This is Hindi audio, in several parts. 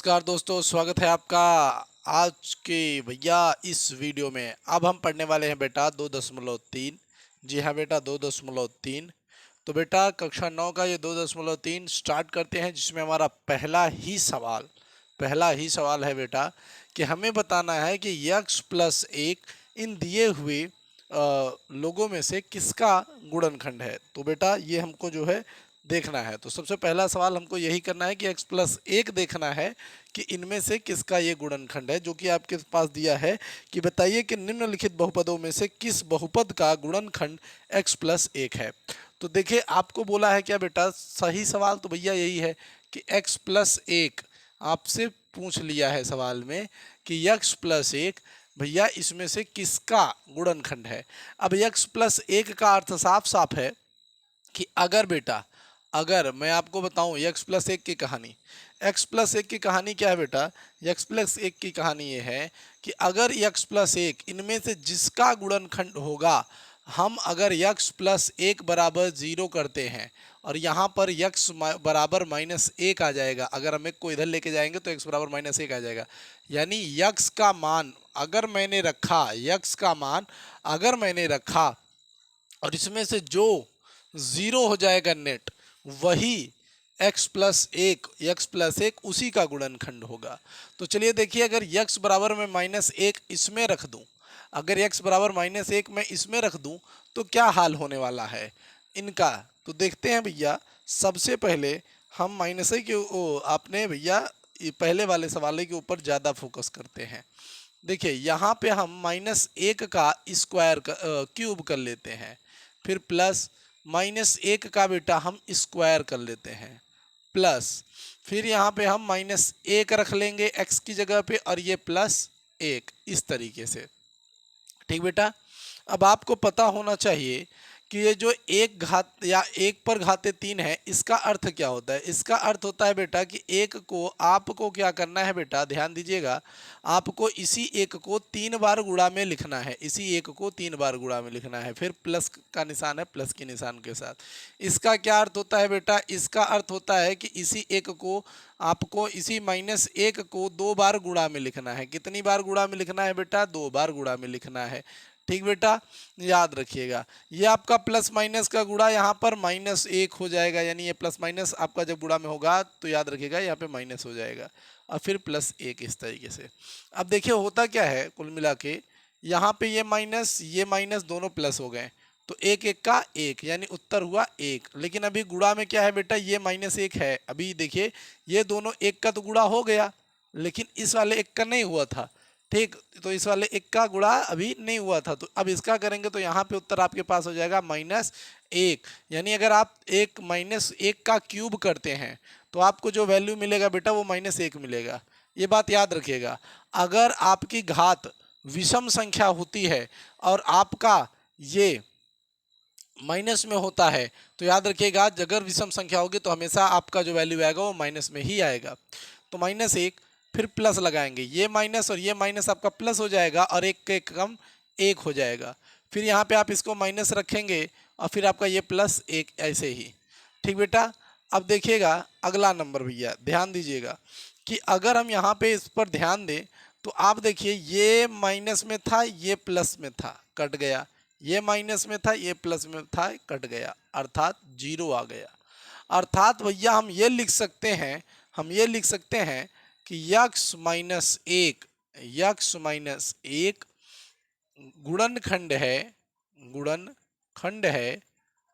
नमस्कार दोस्तों, स्वागत है आपका आज के भैया इस वीडियो में। अब हम पढ़ने वाले हैं बेटा 2.3। जी हाँ बेटा 2.3। तो बेटा कक्षा 9 का ये 2.3 स्टार्ट करते हैं, जिसमें हमारा पहला ही सवाल है बेटा कि हमें बताना है कि यक्स प्लस एक इन दिए हुए लोगों में से किसका गुणनखंड है। तो बेटा ये हमको जो है देखना है। तो सबसे पहला सवाल हमको यही करना है कि x प्लस एक देखना है कि इनमें से किसका ये गुणनखंड है, जो कि आपके पास दिया है कि बताइए कि निम्नलिखित बहुपदों में से किस बहुपद का गुणनखंड x प्लस एक है। तो देखिए आपको बोला है क्या बेटा, सही सवाल तो भैया यही है कि x प्लस एक आपसे पूछ लिया है सवाल में कि x प्लस एक भैया इसमें से किसका गुणनखंड है। अब x प्लस एक का अर्थ साफ साफ है कि अगर बेटा, अगर मैं आपको बताऊं x प्लस एक की कहानी, x प्लस एक की कहानी क्या है बेटा, x प्लस एक की कहानी ये है कि अगर x प्लस एक इनमें से जिसका गुणनखंड होगा, हम अगर x प्लस एक बराबर 0 करते हैं और यहाँ पर x बराबर माइनस एक आ जाएगा। अगर हम एक को इधर लेके जाएंगे तो x बराबर माइनस एक आ जाएगा। यानी x का मान अगर मैंने रखा, x का मान अगर मैंने रखा और इसमें से जो जीरो हो जाएगा नेट, वही x प्लस एक उसी का गुणनखंड होगा। तो चलिए देखिए, अगर x बराबर में माइनस एक इसमें रख दूं, अगर x बराबर माइनस एक मैं इसमें रख दूं तो क्या हाल होने वाला है इनका। तो देखते हैं भैया, सबसे पहले हम माइनस के आपने भैया पहले वाले सवाल के ऊपर ज़्यादा फोकस करते हैं। देखिए यहाँ पे हम माइनस एक का स्क्वायर क्यूब कर लेते हैं, फिर प्लस माइनस एक का बेटा हम स्क्वायर कर लेते हैं, प्लस फिर यहाँ पे हम माइनस एक रख लेंगे x की जगह पे और ये प्लस एक, इस तरीके से। ठीक बेटा, अब आपको पता होना चाहिए कि ये जो एक घात या एक पर घाते तीन है, इसका अर्थ क्या होता है। इसका अर्थ होता है बेटा कि एक को आपको क्या करना है बेटा, ध्यान दीजिएगा, आपको इसी एक को तीन बार गुणा में लिखना है, इसी एक को तीन बार गुणा में लिखना है, फिर प्लस का निशान है, प्लस के निशान के साथ। इसका क्या अर्थ होता है बेटा, इसका अर्थ होता है कि इसी एक को आपको इसी माइनस एक को दो बार गुणा में लिखना है। कितनी बार गुणा में लिखना है बेटा, दो बार गुणा में लिखना है। ठीक बेटा, याद रखिएगा। ये आपका प्लस माइनस का गुणा यहाँ पर माइनस एक हो जाएगा, यानी ये प्लस माइनस आपका जब गुणा में होगा तो याद रखिएगा यहाँ पे माइनस हो जाएगा और फिर प्लस एक, इस तरीके से। अब देखिए होता क्या है, कुल मिला के यहाँ पे ये माइनस दोनों प्लस हो गए, तो एक एक का एक, यानी उत्तर हुआ एक। लेकिन अभी गुणा में क्या है बेटा, ये माइनस एक है। अभी देखिए ये दोनों एक का तो गुणा हो गया, लेकिन इस वाले एक का नहीं हुआ था। ठीक, तो इस वाले एक का गुणा अभी नहीं हुआ था, तो अब इसका करेंगे तो यहाँ पे उत्तर आपके पास हो जाएगा माइनस एक। यानी अगर आप एक माइनस एक का क्यूब करते हैं तो आपको जो वैल्यू मिलेगा बेटा वो माइनस एक मिलेगा। ये बात याद रखिएगा। अगर आपकी घात विषम संख्या होती है और आपका ये माइनस में होता है तो याद रखिएगा, अगर विषम संख्या होगी तो हमेशा आपका जो वैल्यू आएगा वो माइनस में ही आएगा। तो माइनस एक, फिर प्लस लगाएंगे, ये माइनस और ये माइनस आपका प्लस हो जाएगा और एक के कम एक हो जाएगा। फिर यहाँ पे आप इसको माइनस रखेंगे और फिर आपका ये प्लस एक, ऐसे ही। ठीक बेटा, अब देखिएगा अगला नंबर भैया, ध्यान दीजिएगा कि अगर हम यहाँ पे इस पर ध्यान दें तो आप देखिए ये माइनस में था, ये प्लस में था, कट गया, ये माइनस में था, ये प्लस में था, कट गया, अर्थात जीरो आ गया। अर्थात भैया हम ये लिख सकते हैं, हम ये लिख सकते हैं कि यक्स माइनस एक, यक्स माइनस एक गुणनखंड है, गुणनखंड है,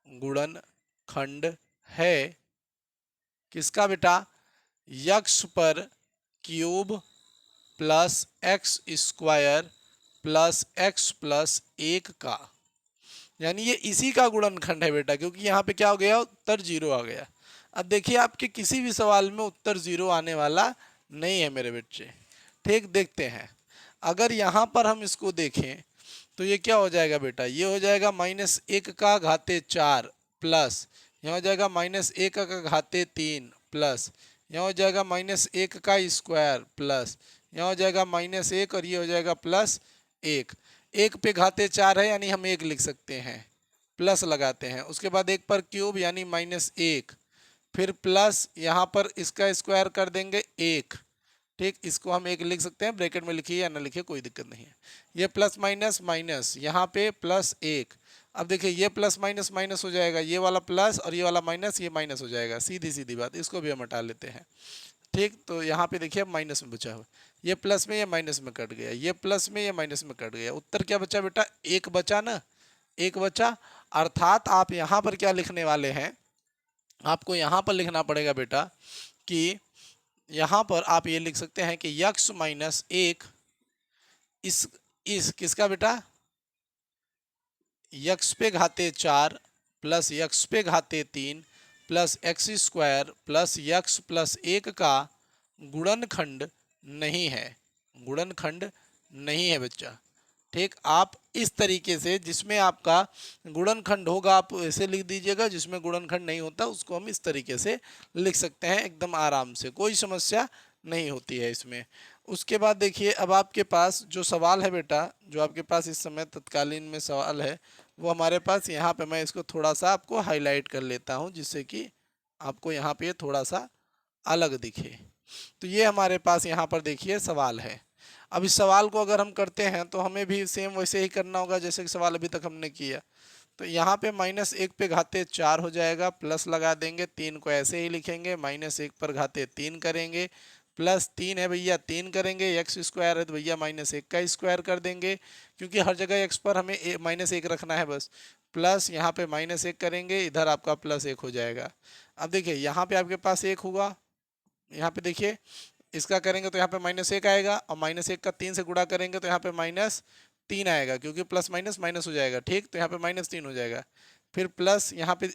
गुणनखंड है किसका बेटा, यक्स पर cube plus x square plus x plus एक का। यानी ये इसी का गुणनखंड है बेटा, क्योंकि यहाँ पे क्या हो गया, उत्तर जीरो आ गया। अब देखिए आपके किसी भी सवाल में उत्तर जीरो आने वाला नहीं है मेरे बच्चे। ठीक, देखते हैं। अगर यहाँ पर हम इसको देखें तो ये क्या हो जाएगा बेटा, ये हो जाएगा माइनस एक का घाते चार प्लस, यहाँ हो जाएगा माइनस एक का घाते तीन प्लस, यहाँ हो जाएगा माइनस एक का स्क्वायर प्लस, यहाँ हो जाएगा माइनस एक और ये हो जाएगा प्लस एक। एक पे घाते चार है यानी हम एक लिख सकते हैं, प्लस लगाते हैं, उसके बाद एक पर क्यूब यानी माइनस एक, फिर प्लस यहाँ पर इसका स्क्वायर कर देंगे एक, ठीक, इसको हम एक लिख सकते हैं, ब्रैकेट में लिखिए या ना लिखिए कोई दिक्कत नहीं है। ये प्लस माइनस माइनस, यहाँ पे प्लस एक। अब देखिए ये प्लस माइनस माइनस हो जाएगा, ये वाला प्लस और ये वाला माइनस, ये माइनस हो जाएगा, सीधी सीधी बात। इसको भी हम हटा लेते हैं। ठीक, तो यहाँ पे देखिए अब माइनस में बचा हुआ, ये प्लस में ये माइनस में कट गया, ये प्लस में ये माइनस में कट गया। उत्तर क्या बचा बेटा? एक बचा ना, एक बचा। अर्थात आप यहाँ पर क्या लिखने वाले हैं, आपको यहाँ पर लिखना पड़ेगा बेटा कि यहाँ पर आप ये लिख सकते हैं कि यक्स माइनस एक इस किसका बेटा? यक्स पे घाते 4 प्लस यक्स पे घाते 3 plus x square plus x plus 1 का गुणनखंड नहीं है, गुणनखंड नहीं है बच्चा। ठीक, आप इस तरीके से जिसमें आपका गुणनखंड होगा आप ऐसे लिख दीजिएगा, जिसमें गुणनखंड नहीं होता उसको हम इस तरीके से लिख सकते हैं एकदम आराम से, कोई समस्या नहीं होती है इसमें। उसके बाद देखिए अब आपके पास जो सवाल है बेटा, जो आपके पास इस समय तत्कालीन में सवाल है, वो हमारे पास यहाँ पे, मैं इसको थोड़ा सा आपको हाईलाइट कर लेता हूँ जिससे कि आपको यहाँ पे थोड़ा सा अलग दिखे। तो ये हमारे पास यहाँ पर देखिए सवाल है। अब इस सवाल को अगर हम करते हैं तो हमें भी सेम वैसे ही करना होगा जैसे कि सवाल अभी तक हमने किया। तो यहाँ पे माइनस एक पे घाते 4 हो जाएगा, प्लस लगा देंगे, 3 को ऐसे ही लिखेंगे, माइनस एक पर घाते 3 करेंगे, प्लस 3 है भैया 3 करेंगे, एक्स स्क्वायर है तो भैया माइनस एक का स्क्वायर कर देंगे, क्योंकि हर जगह एक्स पर हमें माइनस एक रखना है बस। प्लस यहाँ पे माइनस एक करेंगे, इधर आपका प्लस एक हो जाएगा। अब देखिए यहाँ पे आपके पास एक होगा, यहाँ पे देखिए इसका करेंगे तो यहाँ पे माइनस एक आएगा, और माइनस एक का 3 से गुणा करेंगे तो यहाँ पे माइनस 3 आएगा, क्योंकि प्लस माइनस माइनस हो जाएगा। ठीक, तो यहाँ पे माइनस 3 हो जाएगा। फिर प्लस यहाँ पे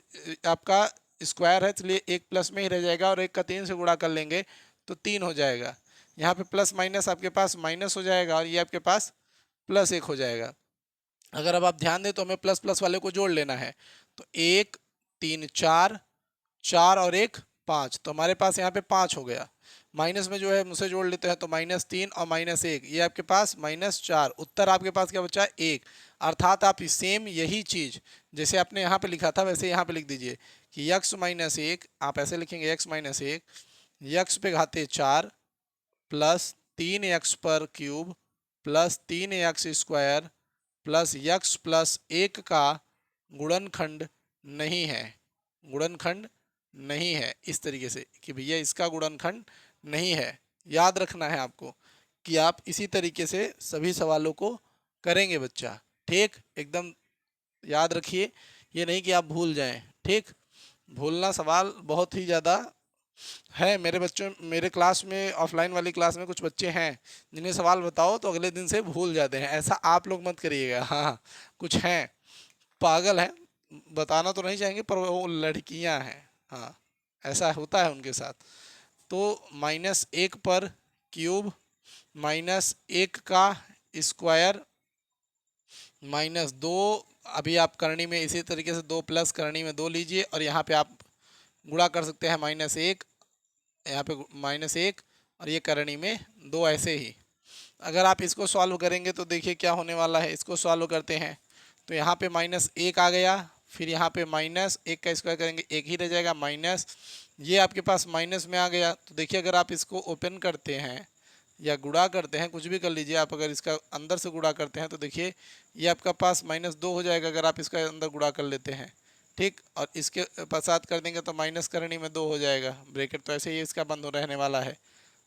आपका स्क्वायर है इसलिए एक प्लस में ही रह जाएगा, और एक का 3 से गुणा कर लेंगे तो 3 हो जाएगा। यहाँ पे प्लस माइनस आपके पास माइनस हो जाएगा, और ये आपके पास प्लस एक हो जाएगा। अगर अब आप ध्यान दें तो हमें प्लस प्लस वाले को जोड़ लेना है, तो 1 3 4, 4 और 1 5, तो हमारे पास यहाँ पे 5 हो गया। माइनस में जो है मुझसे जोड़ लेते हैं तो -3 और -1, ये आपके पास -4। उत्तर आपके पास क्या बचा? 1। अर्थात आप सेम यही चीज़ जैसे आपने यहाँ पे लिखा था वैसे यहाँ पे लिख दीजिए कि यक्स माइनस 1, आप ऐसे लिखेंगे यक्स माइनस 1 यक्स पे घाते 4 प्लस 3 एक्स पर cube plus 3 x square plus x plus 1 का गुणनखंड नहीं है, गुणनखंड नहीं है। इस तरीके से कि भैया इसका गुणनखंड नहीं है। याद रखना है आपको कि आप इसी तरीके से सभी सवालों को करेंगे बच्चा। ठीक, एकदम याद रखिए, ये नहीं कि आप भूल जाएं। ठीक, भूलना सवाल बहुत ही ज़्यादा है। मेरे बच्चों, मेरे क्लास में ऑफलाइन वाली क्लास में कुछ बच्चे हैं जिन्हें सवाल बताओ तो अगले दिन से भूल जाते हैं। ऐसा आप लोग मत करिएगा। हाँ, कुछ हैं पागल हैं, बताना तो नहीं चाहेंगे पर वो लड़कियां हैं। हाँ, ऐसा होता है उनके साथ। तो -1 पर क्यूब -1 का स्क्वायर -2, अभी आप करनी में इसी तरीके से 2 प्लस करनी में 2 लीजिए, और यहाँ पे आप गुणा कर सकते हैं -1, यहाँ पे -1 और ये करनी में 2 ऐसे ही। अगर आप इसको सॉल्व करेंगे तो देखिए क्या होने वाला है। इसको सॉल्व करते हैं तो यहाँ पे -1 आ गया, फिर यहाँ पे -1 का स्क्वायर करेंगे 1 ही रह जाएगा, माइनस ये आपके पास माइनस में आ गया। तो देखिए अगर आप इसको ओपन करते हैं या गुणा करते हैं, कुछ भी कर लीजिए आप, अगर इसका अंदर से गुणा करते हैं तो देखिए ये आपका पास -2 हो जाएगा अगर आप इसका अंदर गुणा कर लेते हैं। ठीक, और इसके पश्चात कर देंगे तो माइनस करनी में 2 हो जाएगा, ब्रैकेट तो ऐसे ही इसका बंद हो रहने वाला है,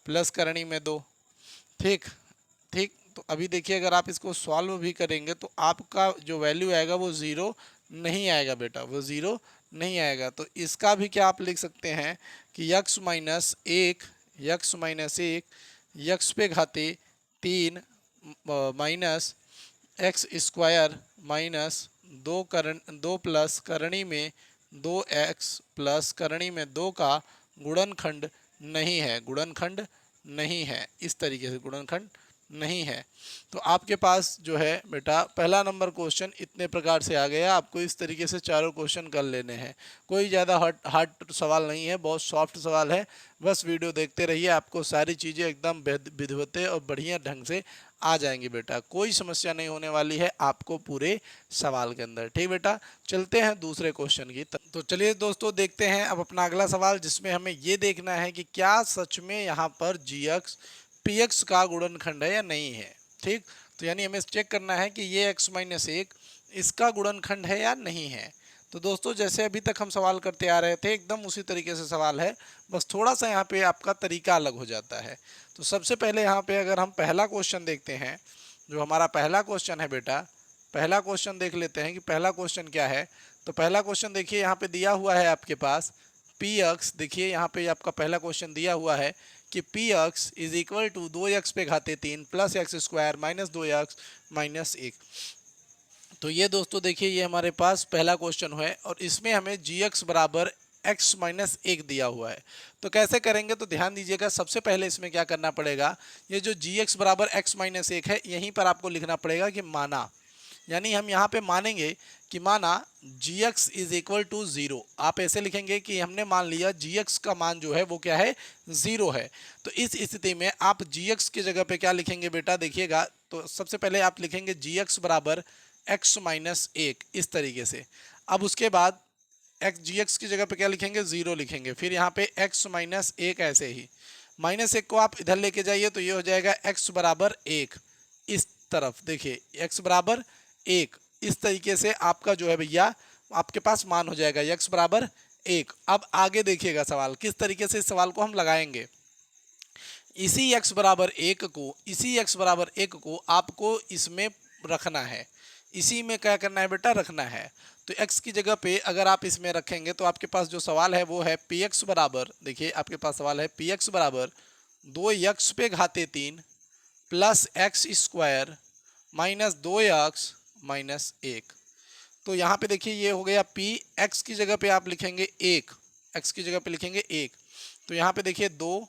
प्लस करनी में 2। ठीक ठीक, तो अभी देखिए अगर आप इसको सॉल्व भी करेंगे तो आपका जो वैल्यू आएगा वो ज़ीरो नहीं आएगा बेटा, वो ज़ीरो नहीं आएगा। तो इसका भी क्या आप लिख सकते हैं कि यक्स माइनस एक यक्स पे घाते 3 minus x square minus 2 plus करणी में 2x प्लस करणी में 2 का गुणनखंड नहीं है, गुणनखंड नहीं है। इस तरीके से गुणनखंड नहीं है। तो आपके पास जो है बेटा पहला नंबर क्वेश्चन इतने प्रकार से आ गया। आपको इस तरीके से चारों क्वेश्चन कर लेने हैं। कोई ज़्यादा हार्ड सवाल नहीं है, बहुत सॉफ्ट सवाल है। बस वीडियो देखते रहिए, आपको सारी चीज़ें एकदम विधिवत और बढ़िया ढंग से आ जाएंगी बेटा। कोई समस्या नहीं होने वाली है आपको पूरे सवाल के अंदर। ठीक बेटा, चलते हैं दूसरे क्वेश्चन की। तो चलिए दोस्तों देखते हैं अब अपना अगला सवाल, जिसमें हमें ये देखना है कि क्या सच में यहाँ पर जी एक्स पी एक्स का गुणनखंड है या नहीं है। ठीक, तो यानी हमें चेक करना है कि ये x माइनस एक इसका गुणनखंड है या नहीं है। तो दोस्तों जैसे अभी तक हम सवाल करते आ रहे थे एकदम उसी तरीके से सवाल है, बस थोड़ा सा यहाँ पे आपका तरीका अलग हो जाता है। तो सबसे पहले यहाँ पे अगर हम पहला क्वेश्चन देखते हैं, जो हमारा पहला क्वेश्चन है बेटा, पहला क्वेश्चन देख लेते हैं कि पहला क्वेश्चन क्या है। तो पहला क्वेश्चन देखिए यहाँ पे दिया हुआ है आपके पास पी एक्स, देखिए यहाँ पे आपका पहला क्वेश्चन दिया हुआ है कि P x is equal to 2x पे घाते 3 plus x square minus 2x minus 1। तो ये दोस्तों देखिए ये हमारे पास पहला क्वेश्चन है और इसमें हमें जी एक्स बराबर x माइनस 1 दिया हुआ है। तो कैसे करेंगे, तो ध्यान दीजिएगा सबसे पहले इसमें क्या करना पड़ेगा, ये जो जी एक्स बराबर x माइनस 1 है यहीं पर आपको लिखना पड़ेगा कि माना, यानी हम यहाँ पे मानेंगे कि माना जी एक्स इज इक्वल टू 0। आप ऐसे लिखेंगे कि हमने मान लिया जी एक्स का मान जो है वो क्या है, 0 है। तो इस स्थिति में आप जी एक्स की जगह पे क्या लिखेंगे बेटा, देखिएगा। तो सबसे पहले आप लिखेंगे जी एक्स बराबर एक्स माइनस 1 इस तरीके से। अब उसके बाद एक्स जी एक्स की जगह पे क्या लिखेंगे, 0 लिखेंगे। फिर यहाँ पे एक्स माइनस 1 ऐसे ही, माइनस 1 को आप इधर लेके जाइए तो ये हो जाएगा एक्स बराबर 1 इस तरफ। देखिए एक्स बराबर 1 इस तरीके से आपका जो है भैया आपके पास मान हो जाएगा x बराबर 1। अब आगे देखिएगा सवाल किस तरीके से इस सवाल को हम लगाएंगे। इसी x बराबर 1 को, इसी x बराबर 1 को आपको इसमें रखना है, इसी में क्या करना है बेटा, रखना है। तो x की जगह पे अगर आप इसमें रखेंगे तो आपके पास जो सवाल है वो है पी एक्स बराबर, देखिए आपके पास सवाल है पी एक्स बराबर 2x पे घाते 3 plus x square minus 2x minus 1। तो यहाँ पे देखिए ये हो गया पी, एक्स की जगह पे आप लिखेंगे 1, एक्स की जगह पे लिखेंगे 1। तो यहाँ पे देखिए 2,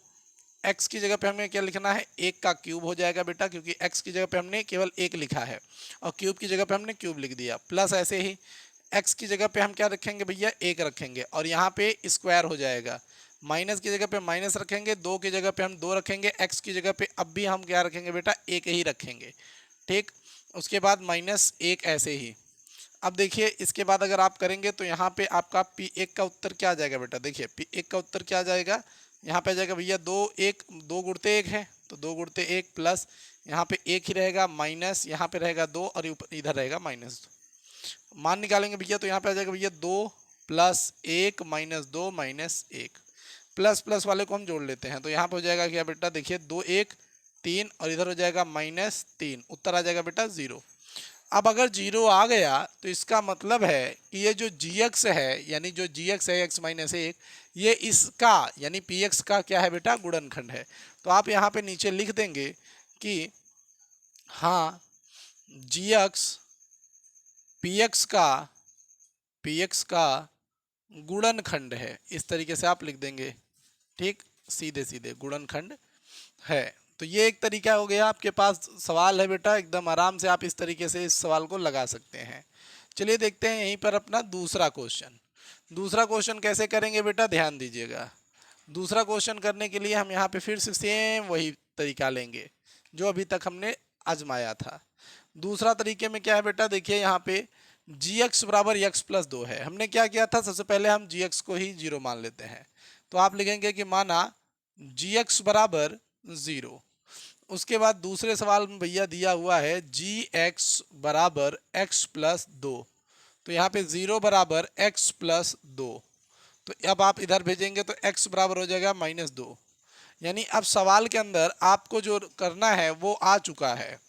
एक्स की जगह पे हमें क्या लिखना है, 1 का क्यूब हो जाएगा बेटा, क्योंकि एक्स की जगह पे हमने केवल 1 लिखा है और क्यूब की जगह पे हमने क्यूब लिख दिया। प्लस ऐसे ही एक्स की जगह पे हम क्या रखेंगे भैया, 1 रखेंगे और यहाँ पे स्क्वायर हो जाएगा। माइनस की जगह पे माइनस रखेंगे, 2 की जगह पे हम 2 रखेंगे, एक्स की जगह पे अब भी हम क्या रखेंगे बेटा, 1 ही रखेंगे। ठीक, उसके बाद माइनस 1 ऐसे ही। अब देखिए इसके बाद अगर आप करेंगे तो यहाँ पे आपका P1 का उत्तर क्या आ जाएगा बेटा, देखिए P1 का उत्तर क्या आ जाएगा, यहाँ पे आ जाएगा भैया 2 1, 2 गुणते 1 है तो 2 गुणते 1 प्लस यहाँ पे 1 ही रहेगा माइनस यहाँ पे रहेगा 2 और इधर रहेगा माइनस 2। मान निकालेंगे भैया तो यहाँ पे आ जाएगा भैया 2 plus 1 minus 2 minus 1। Plus plus वाले को हम जोड़ लेते हैं तो यहाँ पे हो जाएगा क्या बेटा, देखिए 2 1 3 और इधर हो जाएगा माइनस 3, उत्तर आ जाएगा बेटा 0। अब अगर 0 आ गया तो इसका मतलब है कि ये जो जी एक्स है, यानी जो जी एक्स है एक्स माइनस 1, ये इसका यानी पी एक्स का क्या है बेटा, गुणनखंड है। तो आप यहाँ पे नीचे लिख देंगे कि हाँ जी एक्स पी एक्स का गुणनखंड है, इस तरीके से आप लिख देंगे। ठीक, सीधे सीधे गुणनखंड है। तो ये एक तरीका हो गया, आपके पास सवाल है बेटा, एकदम आराम से आप इस तरीके से इस सवाल को लगा सकते हैं। चलिए देखते हैं यहीं पर अपना दूसरा क्वेश्चन। दूसरा क्वेश्चन कैसे करेंगे बेटा, ध्यान दीजिएगा। दूसरा क्वेश्चन करने के लिए हम यहाँ पे फिर से सेम वही तरीका लेंगे जो अभी तक हमने आजमाया था। दूसरा तरीके में क्या है बेटा, देखिए यहाँ पे जी एक्स बराबर एक्स प्लस 2 है। हमने क्या किया था, सबसे पहले हम जी एक्स को ही 0 मान लेते हैं। तो आप लिखेंगे कि माना जी एक्स बराबर 0। उसके बाद दूसरे सवाल में भैया दिया हुआ है जी एक्स बराबर एक्स प्लस 2। तो यहाँ पे 0 बराबर एक्स प्लस 2। तो अब आप इधर भेजेंगे तो x बराबर हो जाएगा माइनस 2। यानी अब सवाल के अंदर आपको जो करना है वो आ चुका है।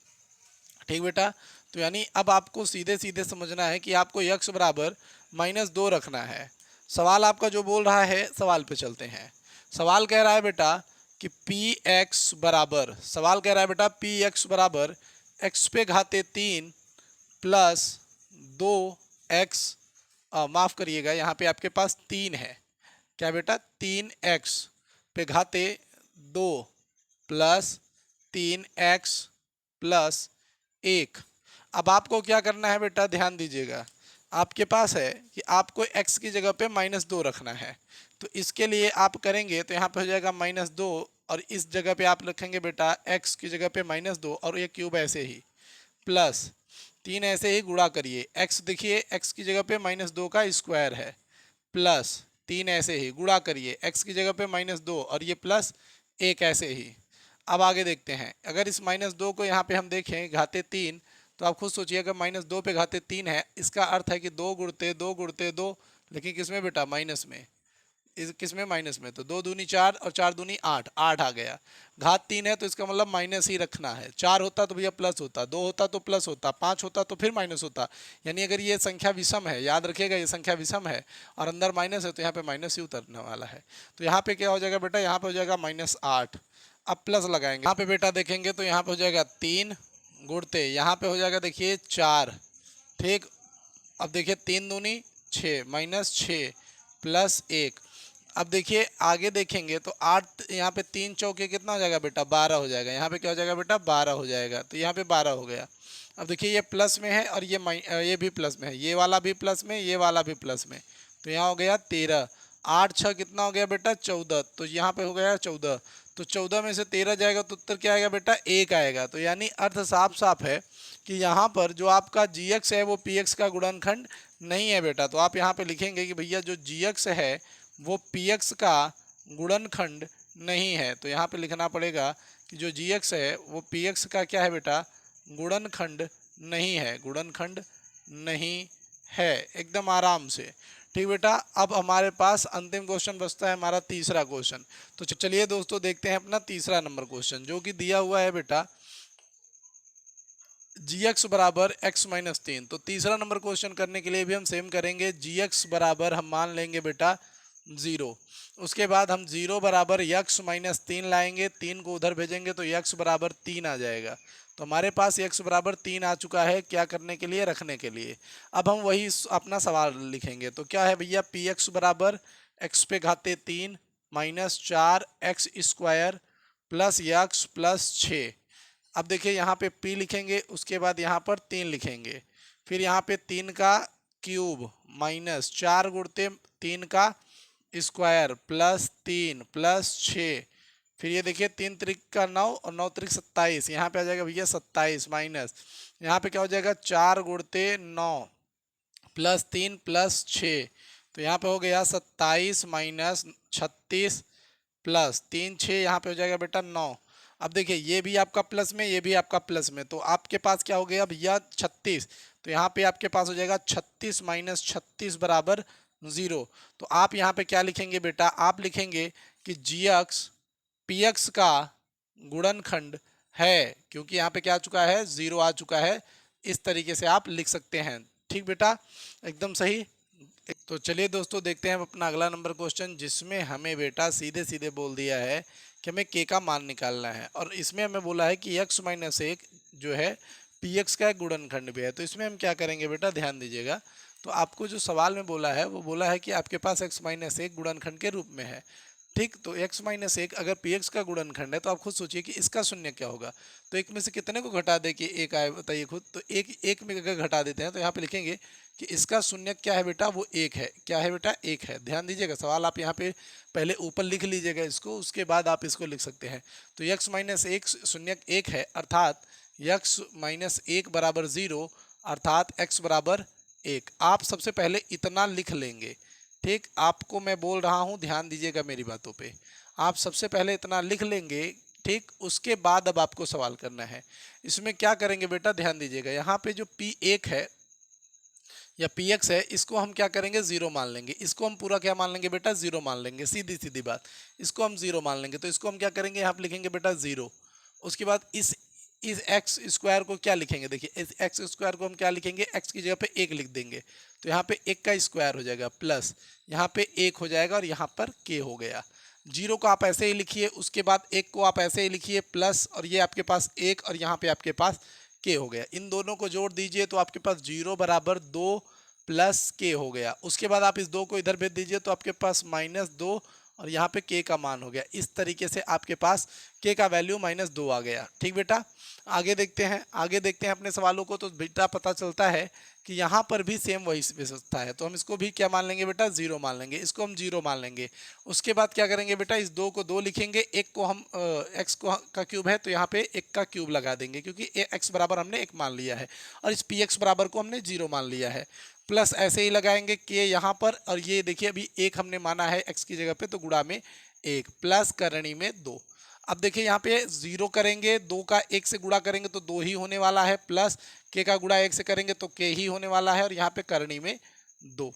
ठीक बेटा, तो यानी अब आपको सीधे सीधे समझना है कि आपको x बराबर माइनस 2 रखना है। सवाल आपका जो बोल रहा है, सवाल पे चलते हैं। सवाल कह रहा है बेटा कि पी एक्स बराबर, सवाल कह रहा है बेटा पी एक्स बराबर एक्स पे घाते 3 प्लस 2x, माफ़ करिएगा यहाँ पे आपके पास 3 है, क्या बेटा 3x पे घाते 2 प्लस 3x प्लस 1। अब आपको क्या करना है बेटा, ध्यान दीजिएगा। आपके पास है कि आपको x की जगह पे माइनस 2 रखना है। तो इसके लिए आप करेंगे तो यहाँ पे हो जाएगा माइनस 2 और इस जगह पे आप रखेंगे बेटा x की जगह पे माइनस 2 और ये क्यूब ऐसे ही प्लस 3 ऐसे ही गुणा करिए। x देखिए x की जगह पे माइनस 2 का स्क्वायर है प्लस 3 ऐसे ही गुणा करिए, x की जगह पे माइनस 2 और ये प्लस 1 ऐसे ही। अब आगे देखते हैं, अगर इस -2 को यहाँ पे हम देखें घाते 3, तो आप खुद सोचिए अगर -2 पे घाते 3 है, इसका अर्थ है कि 2 गुणते 2 गुणते 2, लेकिन किस में बेटा, माइनस में। इस किस में, माइनस में। तो 2 दूनी 4 और 4 दूनी 8, 8 आ गया। घात 3 है तो इसका मतलब माइनस ही रखना है। 4 होता तो भैया प्लस होता, 2 होता तो प्लस होता, 5 होता तो फिर माइनस होता। यानी अगर ये संख्या विषम है, याद रखिएगा ये संख्या विषम है और अंदर माइनस है, तो यहाँ पे माइनस ही उतरने वाला है। तो यहाँ पे क्या हो जाएगा बेटा, यहाँ पे हो जाएगा -8। अब प्लस लगाएंगे यहाँ पे बेटा, देखेंगे तो यहाँ पे हो जाएगा 3 गुणते, यहाँ पे हो जाएगा देखिए 4, ठीक। अब देखिए 3 दूनी 6, -6 प्लस 1। अब देखिए आगे देखेंगे तो 8, यहाँ पे 3 चौके कितना हो जाएगा बेटा, 12 हो जाएगा। यहाँ पे क्या हो जाएगा बेटा, 12 हो जाएगा। तो यहाँ पे 12 हो गया। अब देखिए ये प्लस में है और ये भी प्लस में है, ये वाला भी प्लस में, ये वाला भी प्लस में। तो यहाँ हो गया 13। 8 6 कितना हो गया बेटा, 14। तो यहाँ पे हो गया 14। तो 14 में से 13 जाएगा तो उत्तर क्या आएगा बेटा, 1 आएगा। तो यानी अर्थ साफ साफ है कि यहाँ पर जो आपका gx है वो px का गुणनखंड नहीं है बेटा। तो आप यहाँ पे लिखेंगे कि भैया जो gx है वो px का गुणनखंड नहीं है। तो यहाँ पे लिखना पड़ेगा कि जो gx है वो px का क्या है बेटा, गुणनखंड नहीं है, गुणनखंड नहीं है, एकदम आराम से। ठीक बेटा। अब हमारे पास अंतिम क्वेश्चन बचता है हमारा तीसरा क्वेश्चन। तो चलिए दोस्तों देखते हैं अपना तीसरा नंबर क्वेश्चन, जो कि दिया हुआ है बेटा gx बराबर x माइनस 3। तो तीसरा नंबर क्वेश्चन करने के लिए भी हम सेम करेंगे। gx बराबर हम मान लेंगे बेटा 0। उसके बाद हम 0 बराबर x माइनस 3 लाएंगे, 3 को उधर भेजेंगे तो x बराबर 3 आ जाएगा। तो हमारे पास x बराबर 3 आ चुका है, क्या करने के लिए, रखने के लिए। अब हम वही अपना सवाल लिखेंगे। तो क्या है भैया, px बराबर x पे घाते 3 minus 4 x square plus x plus 6। अब देखिए यहाँ पे p लिखेंगे, उसके बाद यहाँ पर 3 लिखेंगे, फिर यहाँ पे 3 का क्यूब माइनस 4 गुणते 3 का स्क्वायर प्लस 3 प्लस 6। फिर ये देखिए 3 त्रिक का 9 और 9 त्रिक 27, यहाँ पे आ जाएगा भैया 27 माइनस, यहाँ पे क्या हो जाएगा 4 गुणते 9 प्लस 3 प्लस 6। तो यहाँ पे हो गया 27 माइनस 36 प्लस 3 6, यहाँ पे हो जाएगा बेटा 9। अब देखिए ये भी आपका प्लस में, ये भी आपका प्लस में, तो आपके पास क्या हो गया भैया 36। तो यहाँ पे आपके पास हो जाएगा 36 माइनस 36 बराबर 0। तो आप यहाँ पे क्या लिखेंगे बेटा, आप लिखेंगे कि gx px का गुणनखंड है, क्योंकि यहाँ पे क्या आ चुका है, 0 आ चुका है। इस तरीके से आप लिख सकते हैं। ठीक बेटा, एकदम सही। तो चलिए दोस्तों देखते हैं अपना अगला नंबर क्वेश्चन, जिसमें हमें बेटा सीधे सीधे बोल दिया है कि हमें k का मान निकालना है, और इसमें हमें बोला है कि x माइनस 1 जो है px का एक गुणनखंड भी है। तो इसमें हम क्या करेंगे बेटा, ध्यान दीजिएगा। तो आपको जो सवाल में बोला है वो बोला है कि आपके पास x माइनस 1 गुणनखंड के रूप में है। ठीक, तो x माइनस 1 अगर px का गुणनखंड है तो आप खुद सोचिए कि इसका शून्य क्या होगा। तो एक में से कितने को घटा दे कि एक आए, बताइए खुद। तो एक में अगर घटा देते हैं तो यहाँ पे लिखेंगे कि इसका शून्य क्या है बेटा, वो 1 है। क्या है बेटा, 1 है। ध्यान दीजिएगा, सवाल आप यहाँ पे पहले ऊपर लिख लीजिएगा इसको, उसके बाद आप इसको लिख सकते हैं। तो x माइनस 1 शून्य 1 है, अर्थात x माइनस 1 बराबर 0, अर्थात x बराबर 1। आप सबसे पहले इतना लिख लेंगे। ठीक, आपको मैं बोल रहा हूँ, ध्यान दीजिएगा मेरी बातों पे। आप सबसे पहले इतना लिख लेंगे, ठीक। उसके बाद अब आपको सवाल करना है। इसमें क्या करेंगे बेटा, ध्यान दीजिएगा। यहाँ पे जो p1 है या px है, इसको हम क्या करेंगे, 0 मान लेंगे। इसको हम पूरा क्या मान लेंगे बेटा, 0 मान लेंगे। सीधी सीधी बात, इसको हम 0 मान लेंगे। तो इसको हम क्या करेंगे, यहाँ पे लिखेंगे बेटा 0। उसके बाद इस एक्स स्क्वायर को क्या लिखेंगे, देखिए इस एक्स स्क्वायर को हम क्या लिखेंगे, एक्स की जगह पे 1 लिख देंगे। तो यहाँ पे 1 का स्क्वायर हो जाएगा प्लस यहाँ पे 1 हो जाएगा, और यहाँ पर k हो गया। 0 को आप ऐसे ही लिखिए, उसके बाद 1 को आप ऐसे ही लिखिए प्लस, और ये आपके पास 1 और यहाँ पे आपके पास k हो गया। इन दोनों को जोड़ दीजिए तो आपके पास 0 बराबर 2 प्लस k हो गया। उसके बाद आप इस 2 को इधर भेज दीजिए तो आपके पास -2 और यहाँ पे k का मान हो गया। इस तरीके से आपके पास k का वैल्यू -2 आ गया। ठीक बेटा, आगे देखते हैं, आगे देखते हैं अपने सवालों को। तो बेटा पता चलता है कि यहाँ पर भी सेम वही व्यवस्था है। तो हम इसको भी क्या मान लेंगे बेटा, 0 मान लेंगे। इसको हम 0 मान लेंगे। उसके बाद क्या करेंगे बेटा, इस 2 को 2 लिखेंगे, 1 को हम x को का क्यूब है तो यहाँ पे 1 का क्यूब लगा देंगे, क्योंकि x बराबर हमने 1 मान लिया है, और इस px बराबर को हमने 0 मान लिया है। प्लस ऐसे ही लगाएंगे k यहाँ पर, और ये देखिए अभी 1 हमने माना है x की जगह पे, तो गुणा में 1 प्लस करणी में 2। अब देखिए यहाँ पे 0 करेंगे, 2 का 1 से गुणा करेंगे तो 2 ही होने वाला है, प्लस k का गुणा 1 से करेंगे तो k ही होने वाला है, और यहाँ पे करनी में 2।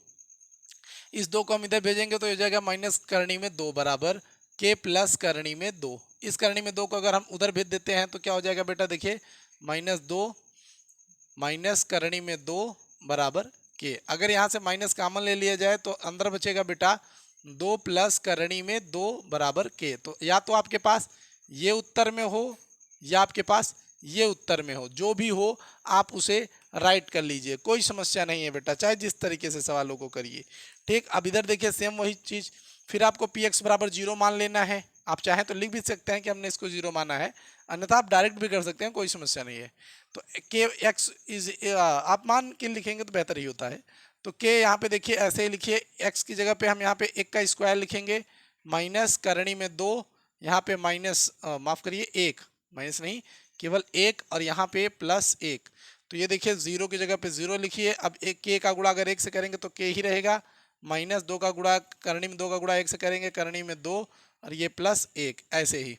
इस 2 को हम इधर भेजेंगे तो हो जाएगा माइनस करनी में 2 बराबर k प्लस करनी में 2। इस करनी में 2 को अगर हम उधर भेज देते हैं तो क्या हो जाएगा बेटा, देखिए -2 माइनस करनी में 2 बराबर k। अगर यहाँ से माइनस कॉमन ले लिया जाए तो अंदर बचेगा बेटा 2 प्लस करनी में 2 बराबर k। तो या तो आपके पास ये उत्तर में हो या आपके पास ये उत्तर में हो, जो भी हो आप उसे राइट कर लीजिए, कोई समस्या नहीं है बेटा, चाहे जिस तरीके से सवालों को करिए। ठीक, अब इधर देखिए सेम वही चीज, फिर आपको px बराबर 0 मान लेना है। आप चाहें तो लिख भी सकते हैं कि हमने इसको 0 माना है, अन्यथा आप डायरेक्ट भी कर सकते हैं, कोई समस्या नहीं है। तो के एक्स इज आप मान के लिखेंगे तो बेहतर ही होता है। तो के यहाँ पे देखिए ऐसे ही लिखिए, एक्स की जगह पे हम यहाँ पे 1 का स्क्वायर लिखेंगे, माइनस करनी में 2, यहाँ पे माइनस माफ करिए 1, माइनस नहीं केवल 1, और यहाँ पे प्लस 1। तो ये देखिए 0 की जगह पे 0 लिखिए। अब एक के का गुणा अगर 1 से करेंगे तो के ही रहेगा, माइनस 2 का गुणा करनी में 2 का गुणा 1 से करेंगे, करनी में 2, और ये प्लस 1 ऐसे ही।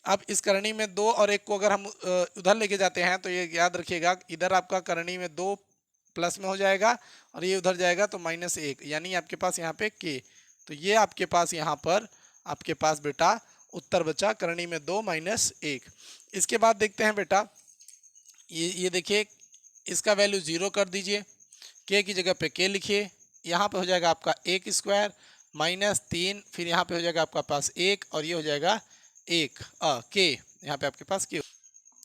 अब इस करनी में 2 और 1 को अगर हम उधर लेके जाते हैं तो ये याद रखिएगा, इधर आपका करनी में 2 प्लस में हो जाएगा और ये उधर जाएगा तो -1, यानी आपके पास यहाँ पे के। तो ये आपके पास यहाँ पर आपके पास बेटा उत्तर बचा करनी में 2 -1। इसके बाद देखते हैं बेटा, ये देखिए इसका वैल्यू 0 कर दीजिए, के की जगह पे के लिखिए, यहाँ पे हो जाएगा आपका 1 स्क्वायर -3, फिर यहाँ पे हो जाएगा आपका पास 1, और ये हो जाएगा 1 के, यहाँ पे आपके पास के।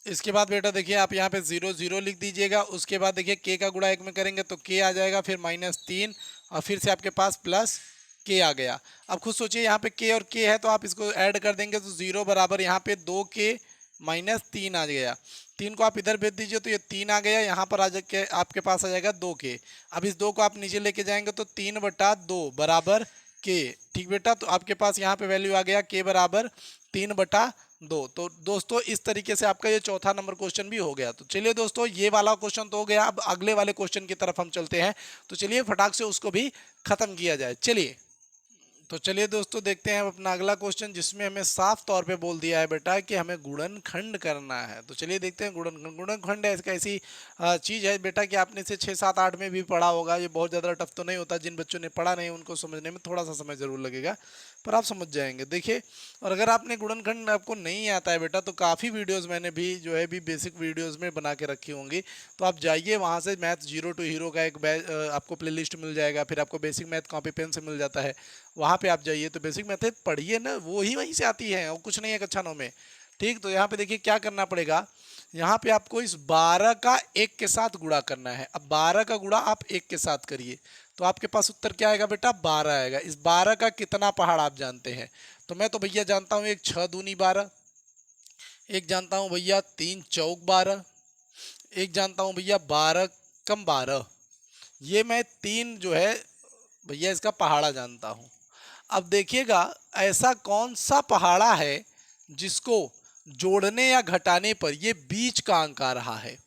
इसके बाद बेटा देखिए आप यहाँ पे 0 0 लिख दीजिएगा। उसके बाद देखिए के का गुणा 1 में करेंगे तो के आ जाएगा, फिर -3, और फिर से आपके पास प्लस के आ गया। अब खुद सोचिए यहाँ पे के और के है तो आप इसको ऐड कर देंगे तो 0 बराबर यहाँ पे 2k -3 आ गया। 3 को आप इधर भेज दीजिए तो ये 3 आ गया, यहाँ पर आ जाके आपके पास आ जाएगा 2k। अब इस 2 को आप नीचे लेके जाएंगे तो 3/2 बराबर के। ठीक बेटा, तो आपके पास यहाँ पे वैल्यू आ गया के बराबर 3/2। तो दोस्तों इस तरीके से आपका ये चौथा नंबर क्वेश्चन भी हो गया। तो चलिए दोस्तों ये वाला क्वेश्चन तो हो गया, अब अगले वाले क्वेश्चन की तरफ हम चलते हैं। तो चलिए फटाक से उसको भी खत्म किया जाए। चलिए तो चलिए दोस्तों देखते हैं अपना अगला क्वेश्चन, जिसमें हमें साफ तौर पे बोल दिया है बेटा कि हमें गुणनखंड करना है। तो चलिए देखते हैं गुणनखंड ऐसी चीज़ है बेटा कि आपने इसे 6 7 8 में भी पढ़ा होगा। ये बहुत ज़्यादा टफ तो नहीं होता, जिन बच्चों ने पढ़ा नहीं उनको समझने में थोड़ा सा समय ज़रूर लगेगा, पर आप समझ जाएंगे। देखिए, और अगर आपने गुणनखंड आपको नहीं आता है बेटा तो काफ़ी वीडियोज़ मैंने भी जो है भी बेसिक वीडियोज़ में बना के रखी होंगी, तो आप जाइए वहाँ से, मैथ जीरो टू हीरो का एक आपको प्लेलिस्ट मिल जाएगा, फिर आपको बेसिक मैथ कॉपी पेन से मिल जाता है, वहाँ पे आप जाइए तो बेसिक मैथड पढ़िए ना, वो ही वहीं से आती है और कुछ नहीं है कक्षा 9 में। ठीक, तो यहाँ पे देखिए क्या करना पड़ेगा, यहाँ पे आपको इस 12 का 1 के साथ गुणा करना है। अब 12 का गुणा आप 1 के साथ करिए तो आपके पास उत्तर क्या आएगा बेटा, 12 आएगा। इस 12 का कितना पहाड़ आप जानते हैं? तो मैं तो भैया जानता हूँ एक 6 दूनी 12, एक जानता हूँ भैया 3 चौक 12, एक जानता हूँ भैया 12 कम 12। ये मैं 3 जो है भैया इसका पहाड़ा जानता हूँ। अब देखिएगा ऐसा कौन सा पहाड़ा है जिसको जोड़ने या घटाने पर ये बीच का अंक आ रहा है।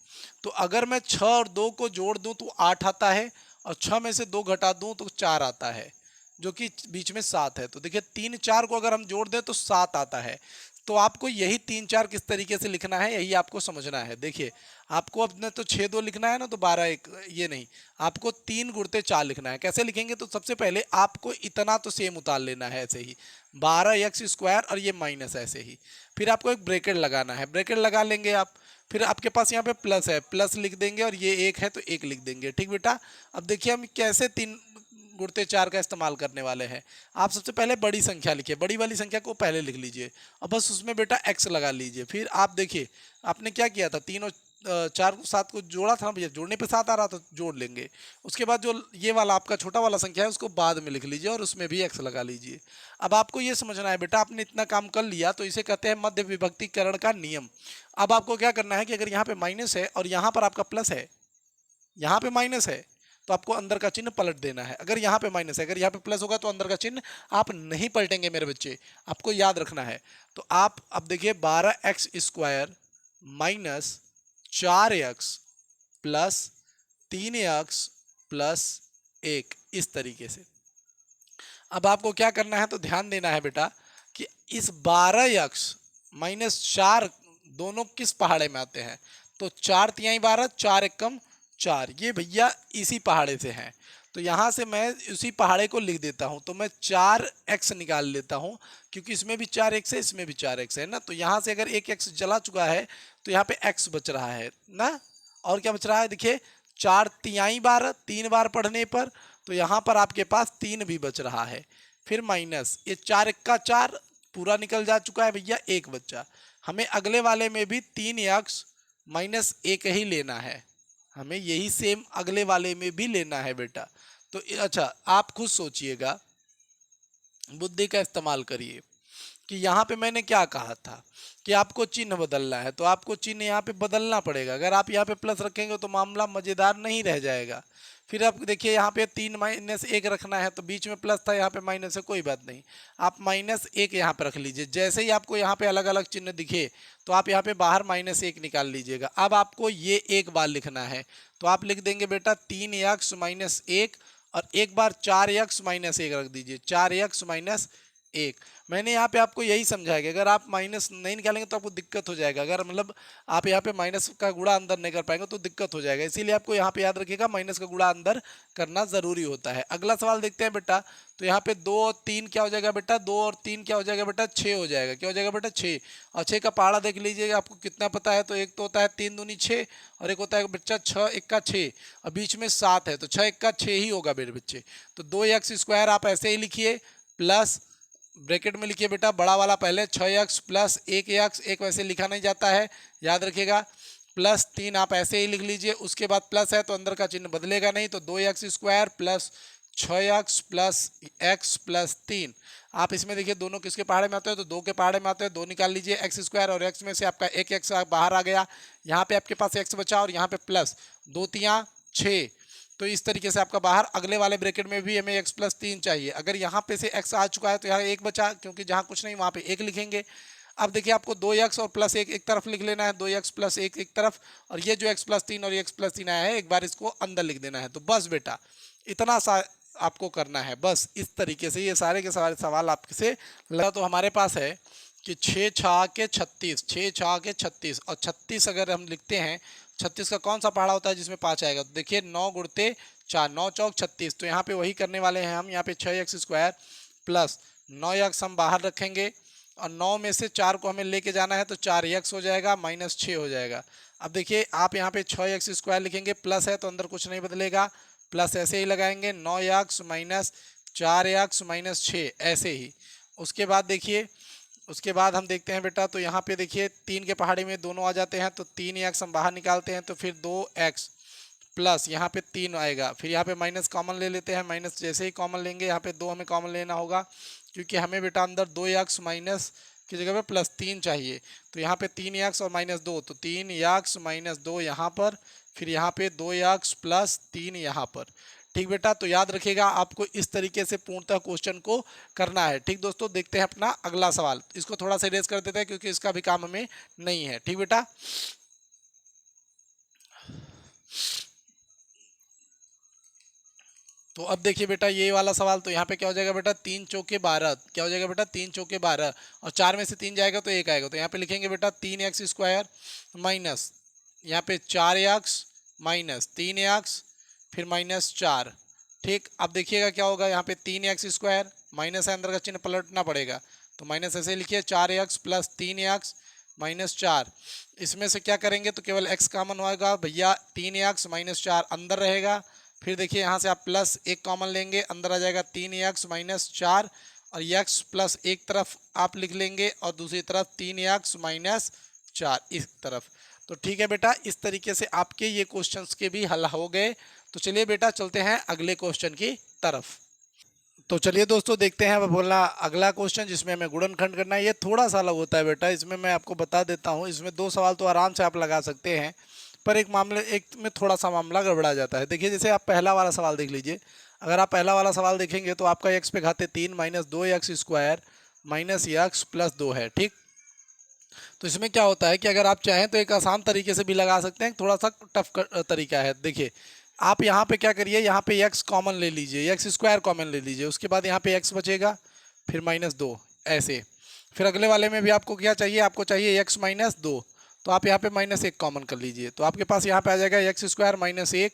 तो अगर मैं 6 और 2 को जोड़ दूं तो 8 आता है, और 6 में से 2 घटा दूं तो 4 आता है, जो कि बीच में 7 है। तो देखिए 3 4 को अगर हम जोड़ दें तो 7 आता है। तो आपको यही 3 4 किस तरीके से लिखना है यही आपको समझना है। देखिए आपको अपने तो 6 2 लिखना है ना, तो 12 1 ये नहीं, आपको 3 गुणते 4 लिखना है। कैसे लिखेंगे, तो सबसे पहले आपको इतना तो सेम उतार लेना है, ऐसे ही 12x² और ये माइनस ऐसे ही, फिर आपको एक ब्रैकेट लगाना है, ब्रैकेट लगा लेंगे आप, फिर आपके पास यहाँ पे प्लस है, प्लस लिख देंगे, और ये 1 है तो 1 लिख देंगे। ठीक बेटा, अब देखिए हम कैसे 3 गुणते 4 का इस्तेमाल करने वाले हैं। आप सबसे पहले बड़ी संख्या लिखिए, बड़ी वाली संख्या को पहले लिख लीजिए और बस उसमें बेटा x लगा लीजिए। फिर आप देखिए आपने क्या किया था, 3 और 4 को 7 को जोड़ा था ना भैया, जोड़ने पे 7 आ रहा था, जोड़ लेंगे। उसके बाद जो ये वाला आपका छोटा वाला संख्या है उसको बाद में लिख लीजिए और उसमें भी x लगा लीजिए। अब आपको ये समझना है बेटा, आपने इतना काम कर लिया तो इसे कहते हैं मध्य विभक्तिकरण का नियम। अब आपको क्या करना है कि अगर यहाँ पे माइनस है और यहाँ पर आपका प्लस है, यहाँ पे माइनस है तो आपको अंदर का चिन्ह पलट देना है। अगर यहाँ पे माइनस है, अगर यहाँ पे प्लस होगा तो अंदर का चिन्ह आप नहीं पलटेंगे मेरे बच्चे, आपको याद रखना है। तो आप अब देखिए 12x² minus 4x plus 3x plus 1, इस तरीके से। अब आपको क्या करना है, तो ध्यान देना है बेटा कि इस 12x -4 दोनों किस पहाड़े में आते हैं? तो 4 तिहाई 12, 4 एकम 4, ये भैया इसी पहाड़े से हैं। तो यहाँ से मैं उसी पहाड़े को लिख देता हूँ, तो मैं 4x निकाल लेता हूँ, क्योंकि इसमें भी 4x है, इसमें भी 4x है ना। तो यहाँ से अगर एक x चला चुका है तो यहाँ पे x बच रहा है ना। और क्या बच रहा है? देखिए 4 तिहाई 12, 3 बार पढ़ने पर, तो यहाँ पर आपके पास 3 भी बच रहा है। फिर माइनस ये 4 एक्का 4 पूरा निकल जा चुका है भैया, एक बच्चा। हमें अगले वाले में भी 3x -1 ही लेना है, हमें यही सेम अगले वाले में भी लेना है बेटा। तो अच्छा आप खुद सोचिएगा, बुद्धि का इस्तेमाल करिए कि यहाँ पे मैंने क्या कहा था कि आपको चिन्ह बदलना है, तो आपको चिन्ह यहाँ पे बदलना पड़ेगा। अगर आप यहाँ पे प्लस रखेंगे तो मामला मज़ेदार नहीं रह जाएगा। फिर आप देखिए यहाँ पे 3 -1 रखना है, तो बीच में प्लस था, यहाँ पे माइनस है, कोई बात नहीं, आप -1 यहाँ पे रख लीजिए। जैसे ही आपको यहाँ पे अलग अलग चिन्ह दिखे तो आप यहाँ पे बाहर -1 निकाल लीजिएगा। अब आपको ये एक बार लिखना है, तो आप लिख देंगे बेटा 3x -1 और एक बार 4x -1 रख दीजिए, 4x -1। मैंने यहाँ पे आपको यही समझाया कि अगर आप माइनस नहीं निकालेंगे तो आपको दिक्कत हो जाएगा। अगर मतलब आप यहाँ पे माइनस का गुणा अंदर नहीं कर पाएंगे तो दिक्कत हो जाएगा, इसीलिए आपको यहाँ पे याद रखिएगा माइनस का गुणा अंदर करना जरूरी होता है। अगला सवाल देखते हैं बेटा। तो यहाँ पे 2 और 3 क्या हो जाएगा बेटा? 2 और 3 क्या हो जाएगा बेटा? 6 हो जाएगा। क्या हो जाएगा बेटा? 6। और 6 का पहाड़ा देख लीजिएगा, आपको कितना पता है? तो एक तो होता है 3 दूनी 6 और एक होता है बच्चा 6 एक्का 6 और बीच में 7 है, तो 6 एक्का 6 ही होगा मेरे बच्चे। तो 2x² आप ऐसे ही लिखिए, प्लस ब्रैकेट में लिखिए बेटा बड़ा वाला पहले 6x प्लस 1x, एक वैसे लिखा नहीं जाता है, याद रखिएगा। प्लस 3 आप ऐसे ही लिख लीजिए, उसके बाद प्लस है तो अंदर का चिन्ह बदलेगा नहीं, तो 2x² plus 6x plus x plus 3। आप इसमें देखिए दोनों किसके पहाड़े में आते हैं? तो 2 के पहाड़े में आते हैं, 2 निकाल लीजिए। x² और x में से आपका एक x बाहर आ गया, यहाँ पे आपके पास x बचा और यहाँ पे प्लस 2 तिया 6। तो इस तरीके से आपका बाहर अगले वाले ब्रैकेट में भी हमें x प्लस 3 चाहिए। अगर यहाँ पे से x आ चुका है तो यहाँ एक बचा, क्योंकि जहाँ कुछ नहीं वहाँ पे एक लिखेंगे। अब देखिए आपको 2x और प्लस 1 एक तरफ लिख लेना है, 2x प्लस 1 एक तरफ, और ये जो x प्लस 3 और x प्लस 3 आया है एक बार इसको अंदर लिख देना है। तो बस बेटा इतना सा आपको करना है, बस इस तरीके से ये सारे के सारे सवाल आपसे लगा। तो हमारे पास है कि 6 छा के 36, 6 छा के 36 और 36 अगर हम लिखते हैं, 36 का कौन सा पहाड़ा होता है जिसमें 5 आएगा? तो देखिए 9 गुणते 4, 9 चौक 36। तो यहाँ पे वही करने वाले हैं हम, यहाँ पे 6x² प्लस 9x हम बाहर रखेंगे और 9 में से 4 को हमें लेके जाना है, तो 4x हो जाएगा, -6 हो जाएगा। अब देखिए आप यहाँ पे 6x² लिखेंगे, प्लस है तो अंदर कुछ नहीं बदलेगा, प्लस ऐसे ही लगाएंगे, 9x माइनस 4x -6 ऐसे ही। उसके बाद देखिए, उसके बाद हम देखते हैं बेटा, तो यहाँ पे देखिए 3 के पहाड़ी में दोनों आ जाते हैं, तो 3x हम बाहर निकालते हैं, तो फिर 2x प्लस यहाँ पे 3 आएगा। फिर यहाँ पे माइनस कॉमन ले लेते हैं, माइनस जैसे ही कॉमन लेंगे यहाँ पे 2 हमें कॉमन लेना होगा, क्योंकि हमें बेटा अंदर 2x माइनस की जगह पे +3 चाहिए। तो यहाँ पे 3x और -2, तो 3x -2 यहाँ पर, फिर यहाँ पे 2x प्लस 3 यहाँ पर। ठीक बेटा, तो याद रखिएगा आपको इस तरीके से पूर्णतः क्वेश्चन को करना है। ठीक दोस्तों, देखते हैं अपना अगला सवाल। इसको थोड़ा सा इरेज कर देते हैं क्योंकि इसका भी काम हमें नहीं है। ठीक बेटा, तो अब देखिए बेटा ये वाला सवाल, तो यहाँ पे क्या हो जाएगा बेटा? 3 चौके 12, क्या हो जाएगा बेटा? 3 चौके 12 और 4 में से 3 जाएगा तो 1 आएगा, तो यहाँ पे लिखेंगे बेटा 3x² माइनस यहाँ पे 4x माइनस 3x फिर -4। ठीक, अब देखिएगा क्या होगा, यहाँ पे 3x² माइनस है, अंदर का चिन्ह पलटना पड़ेगा, तो माइनस ऐसे लिखिए 4x प्लस 3x -4। इसमें से क्या करेंगे तो केवल x कॉमन होगा भैया, 3x -4 अंदर रहेगा। फिर देखिए यहाँ से आप प्लस 1 कॉमन लेंगे, अंदर आ जाएगा 3x -4 और x प्लस एक तरफ आप लिख लेंगे और दूसरी तरफ 3x -4 इस तरफ। तो ठीक है बेटा, इस तरीके से आपके ये क्वेश्चंस के भी हल हो गए। तो चलिए बेटा चलते हैं अगले क्वेश्चन की तरफ। तो चलिए दोस्तों देखते हैं अब बोला अगला क्वेश्चन, जिसमें हमें गुणनखंड करना है। ये थोड़ा सा अलग होता है बेटा, इसमें मैं आपको बता देता हूँ, इसमें 2 सवाल तो आराम से आप लगा सकते हैं, पर एक में थोड़ा सा मामला गड़बड़ा जाता है। देखिए जैसे आप पहला वाला सवाल देख लीजिए, अगर आप पहला वाला सवाल देखेंगे तो आपका x पे घाते 3 minus 2x² minus x plus 2 है। ठीक, तो इसमें क्या होता है कि अगर आप चाहें तो एक आसान तरीके से भी लगा सकते हैं, थोड़ा सा टफ तरीका है। देखिए आप यहाँ पे क्या करिए, यहाँ पे x कॉमन ले लीजिए, x² कॉमन ले लीजिए, उसके बाद यहाँ पे x बचेगा फिर -2 ऐसे। फिर अगले वाले में भी आपको क्या चाहिए, आपको चाहिए एक्स माइनस दो, तो आप यहाँ पे माइनस एक कॉमन कर लीजिए, तो आपके पास यहाँ पे आ जाएगा एक्स स्क्वायर माइनस एक,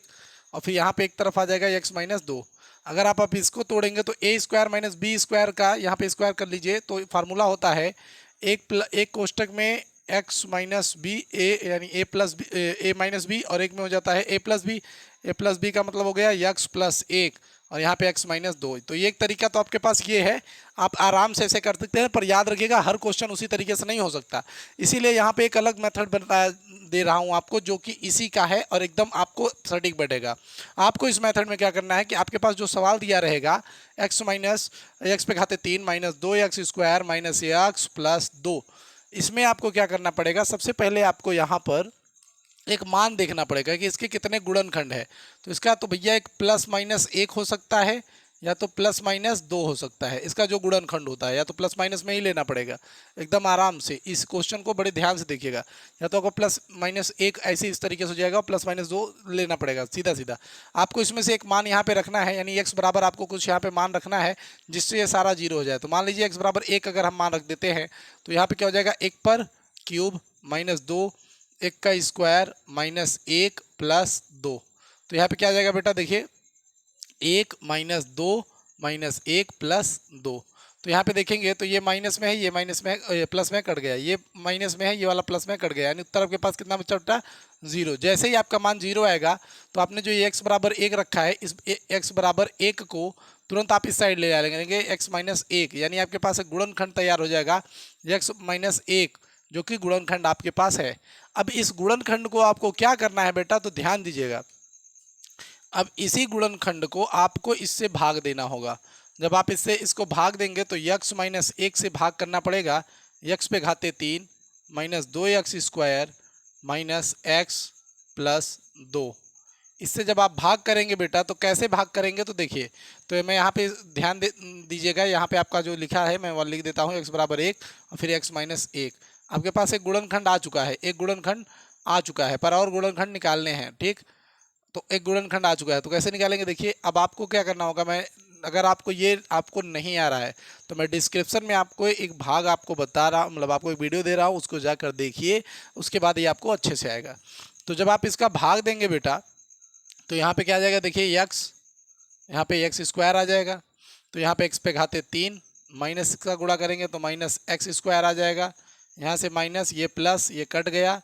और फिर यहाँ पे एक तरफ आ जाएगा एक्स माइनस दो। अगर आप इसको तोड़ेंगे तो ए स्क्वायर माइनस बी स्क्वायर का यहाँ पे स्क्वायर कर लीजिए, तो फार्मूला होता है एक कोष्टक में एक्स माइनस बी ए, यानी ए प्लस बी ए माइनस बी, और एक में हो जाता है ए प्लस बी। ए प्लस बी का मतलब हो गया एक्स प्लस एक, और यहाँ पे एक्स माइनस दो। तो ये एक तरीका तो आपके पास ये है, आप आराम से ऐसे कर सकते हैं, पर याद रखिएगा हर क्वेश्चन उसी तरीके से नहीं हो सकता, इसीलिए यहाँ पे एक अलग मेथड बता दे रहा हूँ आपको, जो कि इसी का है और एकदम आपको सटीक बैठेगा। आपको इस मेथड में क्या करना है कि आपके पास जो सवाल दिया रहेगा एक्स माइनस एक्स पे खाते 3 माइनस दो x square minus x plus दो, इसमें आपको क्या करना पड़ेगा, सबसे पहले आपको यहाँ पर एक मान देखना पड़ेगा कि इसके कितने गुणनखंड है। तो इसका तो भैया एक प्लस माइनस एक हो सकता है, या तो प्लस माइनस दो हो सकता है, इसका जो गुणनखंड होता है, या तो प्लस माइनस में ही लेना पड़ेगा। एकदम आराम से इस क्वेश्चन को बड़े ध्यान से देखिएगा, या तो आपको प्लस माइनस एक ऐसे इस तरीके से हो जाएगा, प्लस माइनस दो लेना पड़ेगा सीधा सीधा। आपको इसमें से एक मान यहाँ पे रखना है, यानी एक्स बराबर आपको कुछ यहाँ पे मान रखना है जिससे ये सारा जीरो हो जाए। तो मान लीजिए एक्स बराबर एक अगर हम मान रख देते हैं, तो यहाँ पे क्या हो जाएगा, एक पर क्यूब माइनस दो, एक का स्क्वायर माइनस एक प्लस दो। तो यहाँ पे क्या आ जाएगा बेटा, देखिए एक माइनस दो माइनस एक प्लस दो। तो यहाँ पे देखेंगे तो ये माइनस में है, ये माइनस में है, प्लस में कट गया, ये माइनस में है, ये वाला प्लस में कट गया, यानी उत्तर आपके पास कितना बचा बेटा, जीरो। जैसे ही आपका मान जीरो आएगा तो आपने जो ये एक्स बराबर एक रखा है, इस एक्स बराबर एक को तुरंत आप इस साइड ले जाएंगे, एक्स माइनस एक, यानी आपके पास एक गुणनखंड तैयार हो जाएगा एक्स माइनस एक, जो कि गुणनखंड आपके पास है। अब इस गुणनखंड को आपको क्या करना है बेटा, तो ध्यान दीजिएगा, अब इसी गुणनखंड को आपको इससे भाग देना होगा। जब आप इससे इसको भाग देंगे तो यक्स माइनस एक से भाग करना पड़ेगा, यक्स पे घाते 3 माइनस दो x square minus x plus दो। इससे जब आप भाग करेंगे बेटा, तो कैसे भाग करेंगे, तो देखिए, तो मैं यहाँ पे ध्यान दीजिएगा, यहाँ पे आपका जो लिखा है मैं वो लिख देता हूँ, एक्स बराबर एक और फिर एक्स माइनस एक। आपके पास एक गुणनखंड आ चुका है, एक गुणनखंड आ चुका है, पर और गुणनखंड निकालने हैं, ठीक। तो एक गुणनखंड आ चुका है, तो कैसे निकालेंगे, देखिए अब आपको क्या करना होगा, मैं अगर आपको ये आपको नहीं आ रहा है तो मैं डिस्क्रिप्शन में आपको एक भाग आपको बता रहा हूँ, मतलब आपको एक वीडियो दे रहा हूँ, उसको जाकर देखिए, उसके बाद ये आपको अच्छे से आएगा। तो जब आप इसका भाग देंगे बेटा, तो यहाँ पे क्या आ जाएगा, देखिए यक्स, यहाँ पे एक्स स्क्वायर आ जाएगा, तो यहाँ पे एक्स पे घाते 3 माइनस का गुणा करेंगे तो माइनस एक्स स्क्वायर आ जाएगा, यहाँ से माइनस, ये प्लस, ये कट गया,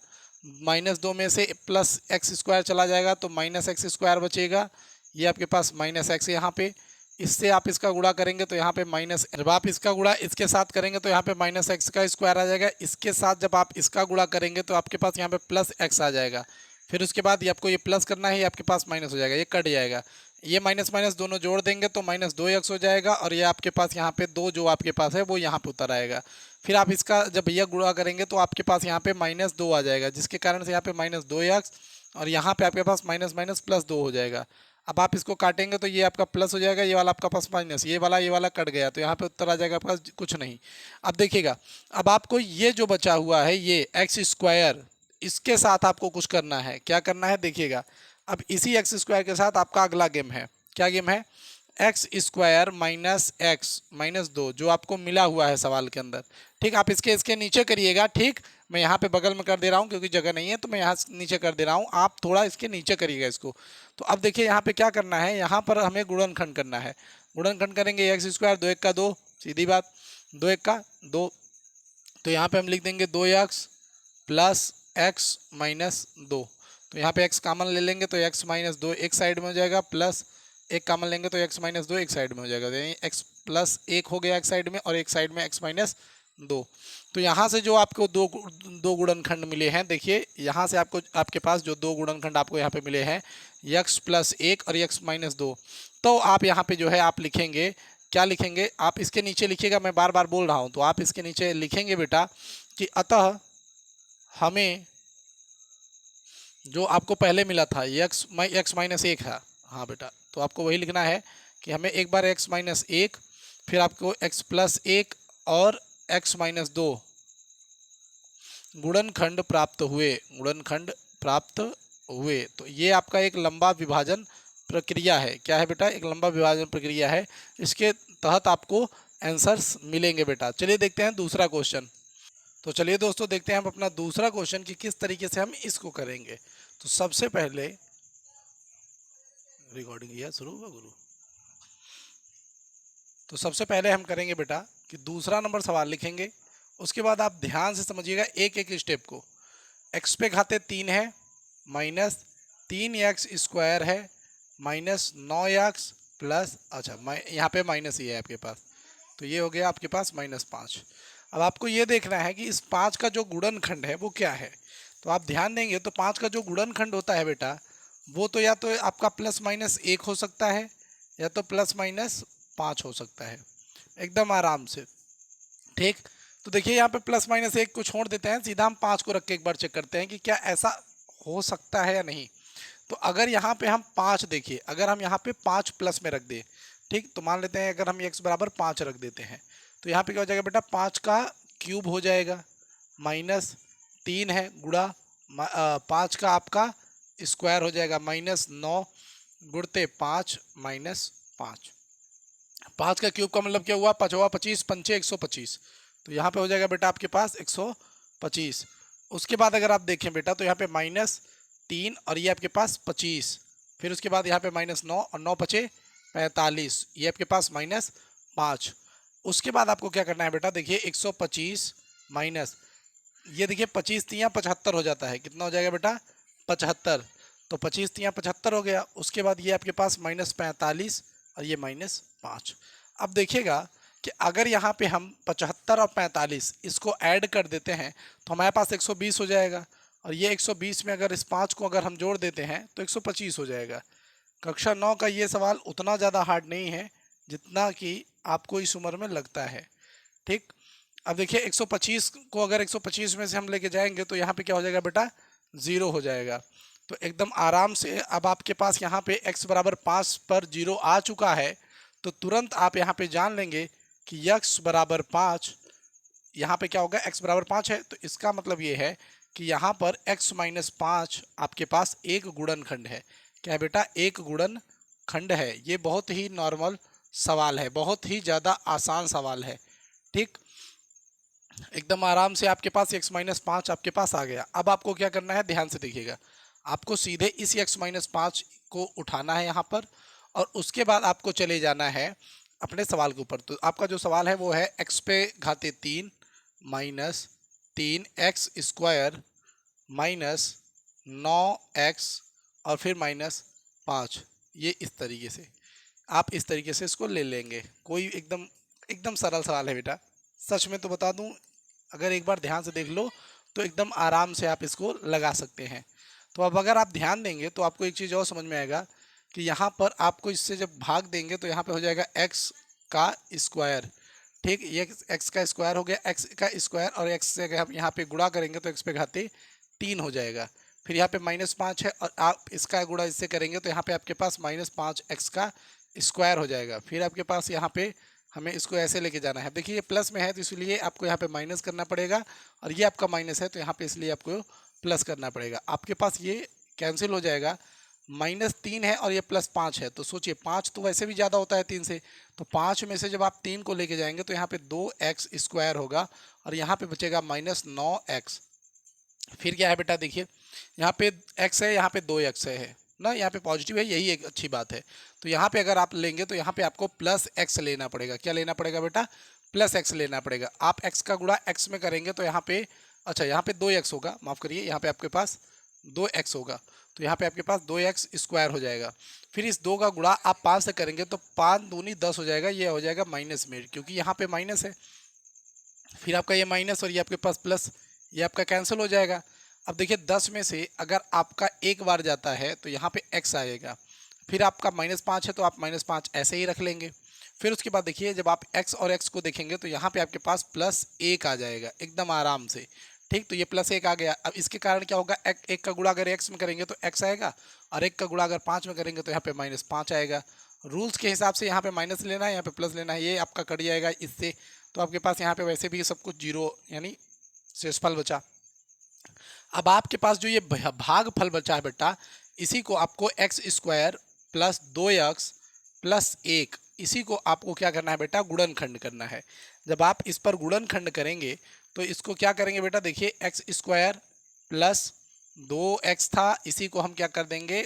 माइनस दो में से प्लस एक्स स्क्वायर चला जाएगा तो माइनस एक्स स्क्वायर बचेगा, ये आपके पास माइनस एक्स यहाँ पे, इससे आप इसका गुणा करेंगे तो यहाँ पे माइनस, जब आप इसका गुणा इसके साथ करेंगे तो यहाँ पे माइनस एक्स का स्क्वायर आ जाएगा, इसके साथ जब आप इसका गुणा करेंगे तो आपके पास यहाँ पे प्लस एक्स आ जाएगा, फिर उसके बाद ये आपको ये प्लस करना है, ये आपके पास माइनस हो जाएगा, ये कट जाएगा, ये माइनस माइनस दोनों जोड़ देंगे तो माइनस दो एक्स हो जाएगा, और ये आपके पास यहाँ पे दो जो आपके पास है वो यहाँ पे उतर आएगा। फिर आप इसका जब यह गुणा करेंगे तो आपके पास यहाँ पे माइनस दो आ जाएगा, जिसके कारण से यहाँ पे माइनस दो एक्स, और यहाँ पे आपके पास माइनस माइनस प्लस दो हो जाएगा। अब आप इसको काटेंगे तो ये आपका प्लस हो जाएगा, ये वाला आपका पास माइनस, ये वाला कट गया, तो यहाँ पे उत्तर आ जाएगा आपके पास कुछ नहीं। अब देखिएगा, अब आपको ये जो बचा हुआ है ये एक्स स्क्वायर, इसके साथ आपको कुछ करना है, क्या करना है देखिएगा। अब इसी एक्स स्क्वायर के साथ आपका अगला गेम है, क्या गेम है, x square minus x minus दो, जो आपको मिला हुआ है सवाल के अंदर, ठीक। आप इसके नीचे करिएगा, ठीक। मैं यहाँ पे बगल में कर दे रहा हूँ क्योंकि जगह नहीं है, तो मैं यहाँ नीचे कर दे रहा हूँ, आप थोड़ा इसके नीचे करिएगा इसको। तो अब देखिए यहाँ पे क्या करना है, यहाँ पर हमें गुणनखंड करना है, गुणनखंड करेंगे एक्स स्क्वायर, दो एक का दो, सीधी बात, दो एक का दो, तो यहाँ पे हम लिख देंगे दो एक्स प्लस एक्स माइनस दो। तो यहाँ पे एक्स कामन ले लेंगे तो एक्स माइनस दो एक साइड में हो जाएगा, प्लस एक कामन लेंगे तो एक्स माइनस दो एक साइड में हो जाएगा, तो यानी एक्स प्लस एक हो गया एक साइड में, और एक साइड में एक्स माइनस दो। तो यहाँ से जो आपको दो गुणनखंड मिले हैं, देखिए यहाँ से आपको आपके पास जो दो गुणनखंड आपको यहाँ पे मिले हैं, एक्स प्लस एक और एक्स माइनस दो, तो आप यहाँ पे जो है आप लिखेंगे, क्या लिखेंगे, आप इसके नीचे लिखिएगा, मैं बार बार बोल रहा हूँ, तो आप इसके नीचे लिखेंगे बेटा कि अतः हमें जो आपको पहले मिला था एक्स माइनस एक है, हाँ बेटा, तो आपको वही लिखना है कि हमें एक बार एक्स माइनस एक, फिर आपको एक्स प्लस एक और एक्स माइनस दो गुणनखंड प्राप्त हुए, गुणनखंड प्राप्त हुए। तो ये आपका एक लंबा विभाजन प्रक्रिया है, क्या है बेटा, एक लंबा विभाजन प्रक्रिया है। इसके तहत आपको आंसर्स मिलेंगे बेटा। चलिए देखते हैं दूसरा क्वेश्चन। तो चलिए दोस्तों देखते हैं हम अपना दूसरा क्वेश्चन कि किस तरीके से हम इसको करेंगे। तो सबसे पहले रिकॉर्डिंग किया शुरू हुआ गुरु। तो सबसे पहले हम करेंगे बेटा कि दूसरा नंबर सवाल लिखेंगे। उसके बाद आप ध्यान से समझिएगा एक एक स्टेप को। एक्स पे घाते 3 है, माइनस 3x² है, माइनस 9x प्लस, अच्छा यहाँ पे माइनस ही है आपके पास, तो ये हो गया आपके पास -5। अब आपको ये देखना है कि इस 5 का जो गुणनखंड है वो क्या है। तो आप ध्यान देंगे तो 5 का जो गुणनखंड होता है बेटा, वो तो या तो आपका +-1 हो सकता है, या तो +-5 हो सकता है, एकदम आराम से। ठीक, तो देखिए यहाँ पे +-1 को छोड़ देते हैं, सीधा हम 5 को रख के एक बार चेक करते हैं कि क्या ऐसा हो सकता है या नहीं। तो अगर यहाँ पे हम 5 देखिए, अगर हम यहाँ पे 5 प्लस में रख दें, ठीक, तो मान लेते हैं अगर हम x बराबर 5 रख देते हैं, तो यहाँ पे क्या हो जाएगा बेटा, 5 का क्यूब हो जाएगा, -3 है गुणा 5 का आपका स्क्वायर हो जाएगा, -9 गुणते 5 -5। 5 का क्यूब का मतलब क्या हुआ, 5 हुआ 25, 5 125, तो यहाँ पे हो जाएगा बेटा आपके पास 125। उसके बाद अगर आप देखें बेटा तो यहाँ पे -3 और ये आपके पास 25, फिर उसके बाद यहाँ पे -9 और 9 बचे 45, ये आपके पास -5। उसके बाद आपको क्या करना है बेटा, देखिए 125 माइनस, ये देखिए 25 तियाँ 75 हो जाता है, कितना हो जाएगा बेटा 75, तो 25 तियाँ 75 हो गया। उसके बाद ये आपके पास -45 और ये -5। अब देखिएगा कि अगर यहाँ पे हम 75 और 45 इसको ऐड कर देते हैं तो हमारे पास 120 हो जाएगा, और ये 120 में अगर इस 5 को अगर हम जोड़ देते हैं तो 125 हो जाएगा। कक्षा 9 का ये सवाल उतना ज़्यादा हार्ड नहीं है जितना कि आपको इस उम्र में लगता है। ठीक, अब देखिए 125 को अगर 125 में से हम लेके जाएंगे तो यहाँ पे क्या हो जाएगा बेटा, 0 हो जाएगा। तो एकदम आराम से अब आपके पास यहाँ पे x बराबर 5 पर 0 आ चुका है, तो तुरंत आप यहाँ पे जान लेंगे कि x बराबर 5, यहाँ पे क्या होगा, x बराबर 5 है, तो इसका मतलब ये है कि यहाँ पर x - 5 आपके पास एक गुणनखंड है। क्या है बेटा, एक गुणनखंड है। ये बहुत ही नॉर्मल सवाल है, बहुत ही ज़्यादा आसान सवाल है। ठीक, एकदम आराम से आपके पास x - 5 आपके पास आ गया। अब आपको क्या करना है, ध्यान से देखिएगा, आपको सीधे इस x - 5 को उठाना है यहाँ पर, और उसके बाद आपको चले जाना है अपने सवाल के ऊपर। तो आपका जो सवाल है वो है x पे घाते 3 माइनस 3x² माइनस 9x और फिर -5। ये इस तरीके से आप इस तरीके से इसको ले लेंगे। कोई एकदम एकदम सरल सवाल है बेटा, सच में तो बता दूं, अगर एक बार ध्यान से देख लो तो एकदम आराम से आप इसको लगा सकते हैं। तो अब अगर आप ध्यान देंगे तो आपको एक चीज़ और समझ में आएगा कि यहाँ पर आपको इससे जब भाग देंगे तो यहाँ पे हो जाएगा x का स्क्वायर। ठीक, ये x का स्क्वायर हो गया, x का स्क्वायर, और x से अगर हम यहाँ पे गुणा करेंगे तो x पे घाते 3 हो जाएगा। फिर यहाँ पे -5 है, और आप इसका गुणा इससे करेंगे तो यहाँ पे आपके पास -5x का स्क्वायर हो जाएगा। फिर आपके पास यहाँ पे हमें इसको ऐसे लेके जाना है। देखिए ये प्लस में है तो इसलिए आपको यहाँ पे माइनस करना पड़ेगा, और ये आपका माइनस है तो यहाँ पे इसलिए आपको प्लस करना पड़ेगा। आपके पास ये कैंसिल हो जाएगा, -3 है और ये +5 है, तो सोचिए 5 तो वैसे भी ज़्यादा होता है 3 से, तो 5 में से जब आप 3 को लेके जाएंगे तो यहाँ पे 2x² होगा, और यहाँ पे बचेगा -9x। फिर क्या है बेटा, देखिए यहाँ पे x है, यहाँ पे 2x है ना, यहाँ पे पॉजिटिव है, यही एक अच्छी बात है। तो यहाँ पे अगर आप लेंगे तो यहाँ पे आपको +x लेना पड़ेगा। क्या लेना पड़ेगा बेटा, +x लेना पड़ेगा। आप x का गुणा x में करेंगे तो यहाँ पे, अच्छा यहाँ पे 2x होगा, माफ़ करिए, यहाँ पे आपके पास 2x होगा, तो यहाँ पे आपके पास 2x² हो जाएगा। फिर इस 2 का गुणा आप 5 से करेंगे तो 5 दूनी 10 हो जाएगा, ये हो जाएगा माइनस में, क्योंकि यहाँ पे माइनस है। फिर आपका ये माइनस और ये आपके पास प्लस, ये आपका कैंसिल हो जाएगा। अब देखिए 10 में से अगर आपका एक बार जाता है तो यहाँ पे x आएगा, फिर आपका -5 है तो आप -5 ऐसे ही रख लेंगे। फिर उसके बाद देखिए जब आप x और x को देखेंगे तो यहाँ पे आपके पास +1 आ जाएगा एकदम आराम से। ठीक, तो ये +1 आ गया। अब इसके कारण क्या होगा, एक का गुणा अगर x में करेंगे तो x आएगा, और एक का गुणा अगर 5 में करेंगे तो यहाँ पे -5 आएगा। रूल्स के हिसाब से यहाँ पे माइनस लेना है, यहाँ पे प्लस लेना है, ये आपका कट जाएगा इससे, तो आपके पास यहाँ पे वैसे भी सब कुछ 0 यानी शेषफल बचा। अब आपके पास जो ये भागफल बचा है बेटा, इसी को आपको x² + 2x + 1 इसी को आपको क्या करना है बेटा, गुणनखंड करना है। जब आप इस पर गुणनखंड करेंगे तो इसको क्या करेंगे बेटा, देखिए एक्स स्क्वायर प्लस 2x था, इसी को हम क्या कर देंगे,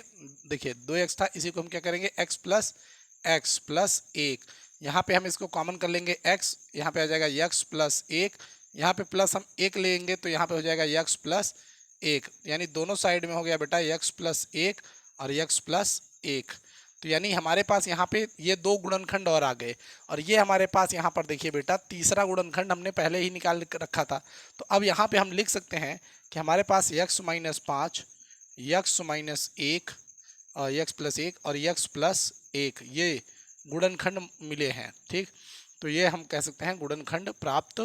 देखिए 2x था, इसी को हम क्या करेंगे x प्लस 1। यहाँ पे हम इसको कॉमन कर लेंगे x, यहाँ पे आ जाएगा x प्लस 1, यहाँ पे प्लस हम 1 लेंगे तो यहाँ पे हो जाएगा x प्लस 1, यानी दोनों साइड में हो गया बेटा x प्लस 1 और x प्लस 1। तो यानी हमारे पास यहाँ पे ये दो गुणनखंड और आ गए, और ये हमारे पास यहाँ पर देखिए बेटा तीसरा गुणनखंड हमने पहले ही निकाल रखा था। तो अब यहाँ पे हम लिख सकते हैं कि हमारे पास x माइनस 5, x माइनस 1 और x प्लस 1 और x प्लस 1 ये गुणनखंड मिले हैं। ठीक, तो ये हम कह सकते हैं गुणनखंड प्राप्त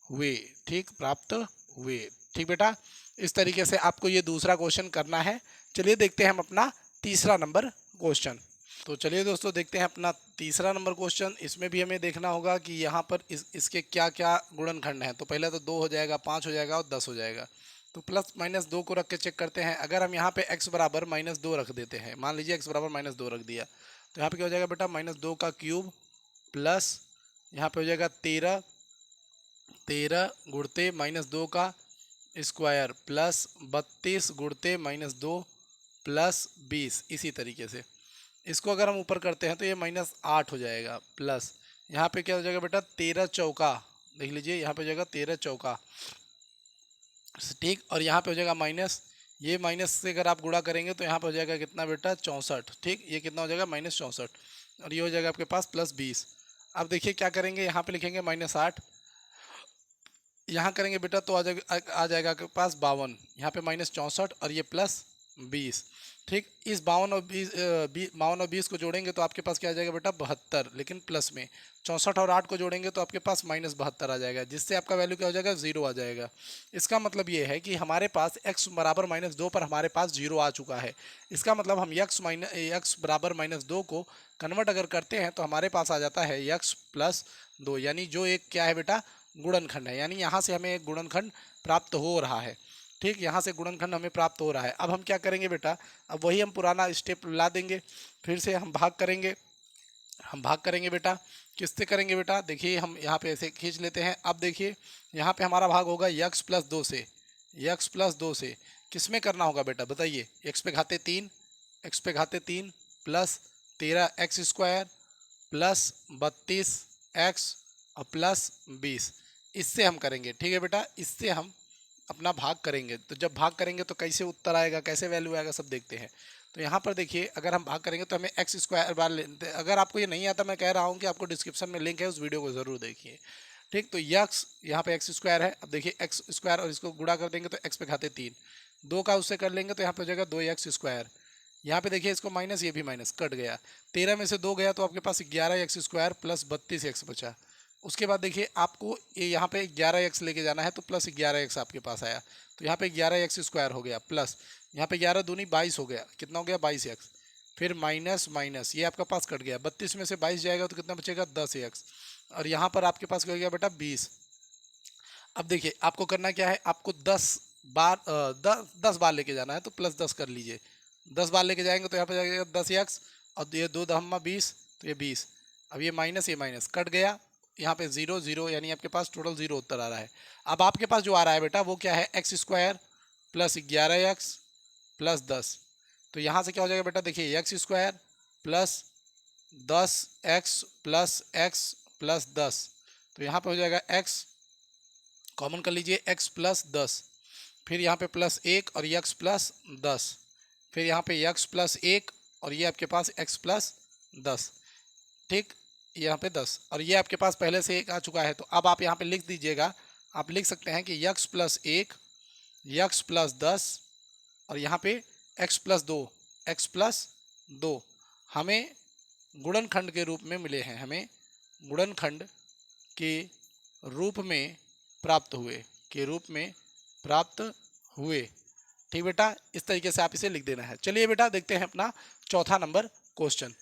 हुए। ठीक, प्राप्त हुए। ठीक बेटा, इस तरीके से आपको ये दूसरा क्वेश्चन करना है। चलिए देखते हैं हम अपना तीसरा नंबर क्वेश्चन। तो चलिए दोस्तों देखते हैं अपना तीसरा नंबर क्वेश्चन। इसमें भी हमें देखना होगा कि यहाँ पर इसके क्या क्या गुणनखंड हैं। तो पहले तो 2 हो जाएगा, 5 हो जाएगा और 10 हो जाएगा। तो प्लस माइनस 2 को रख के चेक करते हैं। अगर हम यहाँ पे x बराबर -2 रख देते हैं, मान लीजिए x बराबर -2 रख दिया, तो यहाँ पे क्या हो जाएगा बेटा, -2 का क्यूब प्लस यहाँ पे हो जाएगा 13 गुणते -2 का स्क्वायर प्लस 32 गुणते -2 प्लस 20। इसी तरीके से इसको अगर हम ऊपर करते हैं तो ये -8 हो जाएगा, प्लस यहाँ पे क्या हो जाएगा बेटा 13 चौका, देख लीजिए यहाँ पे हो जाएगा 13 चौका। ठीक, और यहाँ पे हो जाएगा माइनस, ये माइनस से अगर आप गुणा करेंगे तो यहाँ पे हो जाएगा कितना बेटा 64। ठीक, ये कितना हो जाएगा -64, और ये हो जाएगा आपके पास +20। अब देखिए क्या करेंगे, यहाँ पे लिखेंगे -8, यहाँ करेंगे बेटा तो आ जाएगा आपके पास 52, यहाँ पे -64 और ये +20। ठीक, इस 52 और 20 को जोड़ेंगे तो आपके पास क्या आ जाएगा बेटा 72, लेकिन प्लस में 64 और 8 को जोड़ेंगे तो आपके पास -72 आ जाएगा, जिससे आपका वैल्यू क्या हो जाएगा 0 आ जाएगा। इसका मतलब ये है कि हमारे पास x बराबर -2 पर हमारे पास 0 आ चुका है। इसका मतलब हम x बराबर -2 को कन्वर्ट अगर करते हैं तो हमारे पास आ जाता है x प्लस 2, यानी जो एक क्या है बेटा गुणनखंड है, यानी यहाँ से हमें एक गुणनखंड प्राप्त हो रहा है। ठीक, यहाँ से गुणनखंड हमें प्राप्त हो रहा है। अब हम क्या करेंगे बेटा, अब वही हम पुराना स्टेप ला देंगे, फिर से हम भाग करेंगे बेटा। किससे करेंगे बेटा, देखिए हम यहाँ पे ऐसे खींच लेते हैं। अब देखिए यहाँ पे हमारा भाग होगा x प्लस 2 से, x प्लस 2 से किस में करना होगा बेटा बताइए, x पे घाते 3 plus 13x square plus 32x और प्लस 20, इससे हम करेंगे। ठीक है बेटा, इससे हम अपना भाग करेंगे। तो जब भाग करेंगे तो कैसे उत्तर आएगा, कैसे वैल्यू आएगा, सब देखते हैं। तो यहाँ पर देखिए अगर हम भाग करेंगे तो हमें एक्स स्क्वायर बार लेते हैं। अगर आपको ये नहीं आता, मैं कह रहा हूँ कि आपको डिस्क्रिप्शन में लिंक है, उस वीडियो को ज़रूर देखिए। ठीक, तो यक्स यहाँ पे एक्स स्क्वायर है। अब देखिए एक्स स्क्वायर और इसको गुणा कर देंगे तो एक्स पे घाते 3, 2 का उससे कर लेंगे तो यहाँ पे हो जाएगा 2x स्क्वायर। यहाँ पे देखिए इसको माइनस, ये भी माइनस कट गया, 13 में से 2 गया तो आपके पास 11x स्क्वायर प्लस 32x बचा। उसके बाद देखिए आपको ये यहाँ पे 11x लेके जाना है तो प्लस 11x आपके पास आया, तो यहाँ पे 11x स्क्वायर हो गया, प्लस यहाँ पे 11 दूनी 22 हो गया, कितना हो गया 22x, फिर माइनस माइनस ये आपका पास कट गया, 32 में से 22 जाएगा तो कितना बचेगा 10x, और यहाँ पर आपके पास क्या हो गया बेटा 20। अब देखिए आपको करना क्या है, आपको 10 बार लेके जाना है, तो प्लस 10 कर लीजिए। 10 बार लेके जाएंगे तो यहाँ पे जाएगा 10x, और ये 2 दहम्मा 20, तो ये 20। अब ये माइनस कट गया, यहाँ पे 0 0, यानी आपके पास टोटल 0 उत्तर आ रहा है। अब आपके पास जो आ रहा है बेटा वो क्या है, x square plus 11x plus 10। तो यहाँ से क्या हो जाएगा बेटा, देखिए x square plus 10x plus x plus 10, तो यहाँ पे हो जाएगा x, कॉमन कर लीजिए x प्लस 10, फिर यहाँ पे प्लस 1 और x प्लस 10, फिर यहाँ पे x प्लस 1 और ये आपके पास x प्लस 10। ठीक, यहाँ पे 10 और ये आपके पास पहले से 1 आ चुका है, तो अब आप यहाँ पे लिख दीजिएगा, आप लिख सकते हैं कि x प्लस 1, x प्लस 10 और यहाँ पे x प्लस 2 हमें गुणनखंड के रूप में मिले हैं, हमें गुणनखंड के रूप में प्राप्त हुए। ठीक बेटा, इस तरीके से आप इसे लिख देना है। चलिए बेटा देखते हैं अपना चौथा नंबर क्वेश्चन।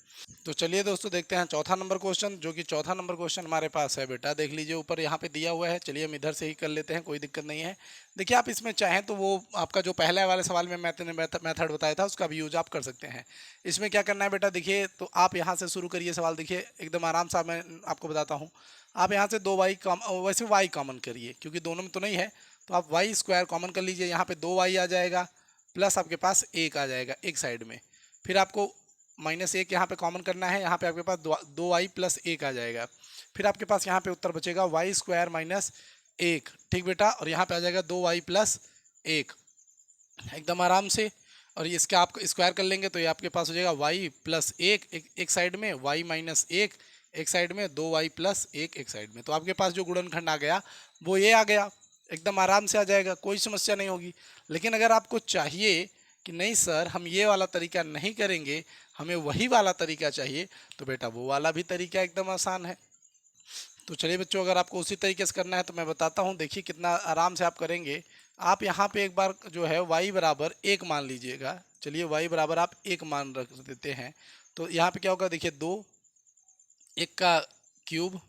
तो चलिए दोस्तों देखते हैं चौथा नंबर क्वेश्चन, जो कि चौथा नंबर क्वेश्चन हमारे पास है बेटा, देख लीजिए ऊपर यहाँ पे दिया हुआ है। चलिए हम इधर से ही कर लेते हैं, कोई दिक्कत नहीं है। देखिए आप इसमें चाहें तो वो आपका जो पहले वाले सवाल में मैंने मेथड बताया था उसका भी यूज आप कर सकते हैं। इसमें क्या करना है बेटा, देखिए तो आप यहाँ से शुरू करिए सवाल। देखिए एकदम आराम से मैं आपको बताता हूँ। आप यहाँ से 2y वैसे y कॉमन करिए क्योंकि दोनों में तो नहीं है, तो आप वाई स्क्वायर कॉमन कर लीजिए। यहाँ पे 2y आ जाएगा प्लस आपके पास 1 आ जाएगा एक साइड में। फिर आपको -1 यहाँ पे कॉमन करना है, यहाँ पे आपके पास 2y प्लस 1 आ जाएगा। फिर आपके पास यहाँ पे उत्तर बचेगा वाई स्क्वायर -1, ठीक बेटा। और यहाँ पे आ जाएगा 2y प्लस 1 एकदम आराम से। और ये इसका आप स्क्वायर कर लेंगे तो ये आपके पास हो जाएगा y प्लस 1 एक साइड में, y माइनस 1 एक साइड में, 2y प्लस 1 एक साइड में। तो आपके पास जो गुणनखंड आ गया वो ये आ गया, एकदम आराम से आ जाएगा, कोई समस्या नहीं होगी। लेकिन अगर आपको चाहिए कि नहीं सर हम ये वाला तरीका नहीं करेंगे, हमें वही वाला तरीका चाहिए, तो बेटा वो वाला भी तरीका एकदम आसान है। तो चलिए बच्चों, अगर आपको उसी तरीके से करना है तो मैं बताता हूँ। देखिए कितना आराम से आप करेंगे। आप यहाँ पे एक बार जो है y बराबर 1 मान लीजिएगा। चलिए y बराबर आप 1 मान रख देते हैं, तो यहाँ पे क्या होगा, देखिए 2, 1 का क्यूब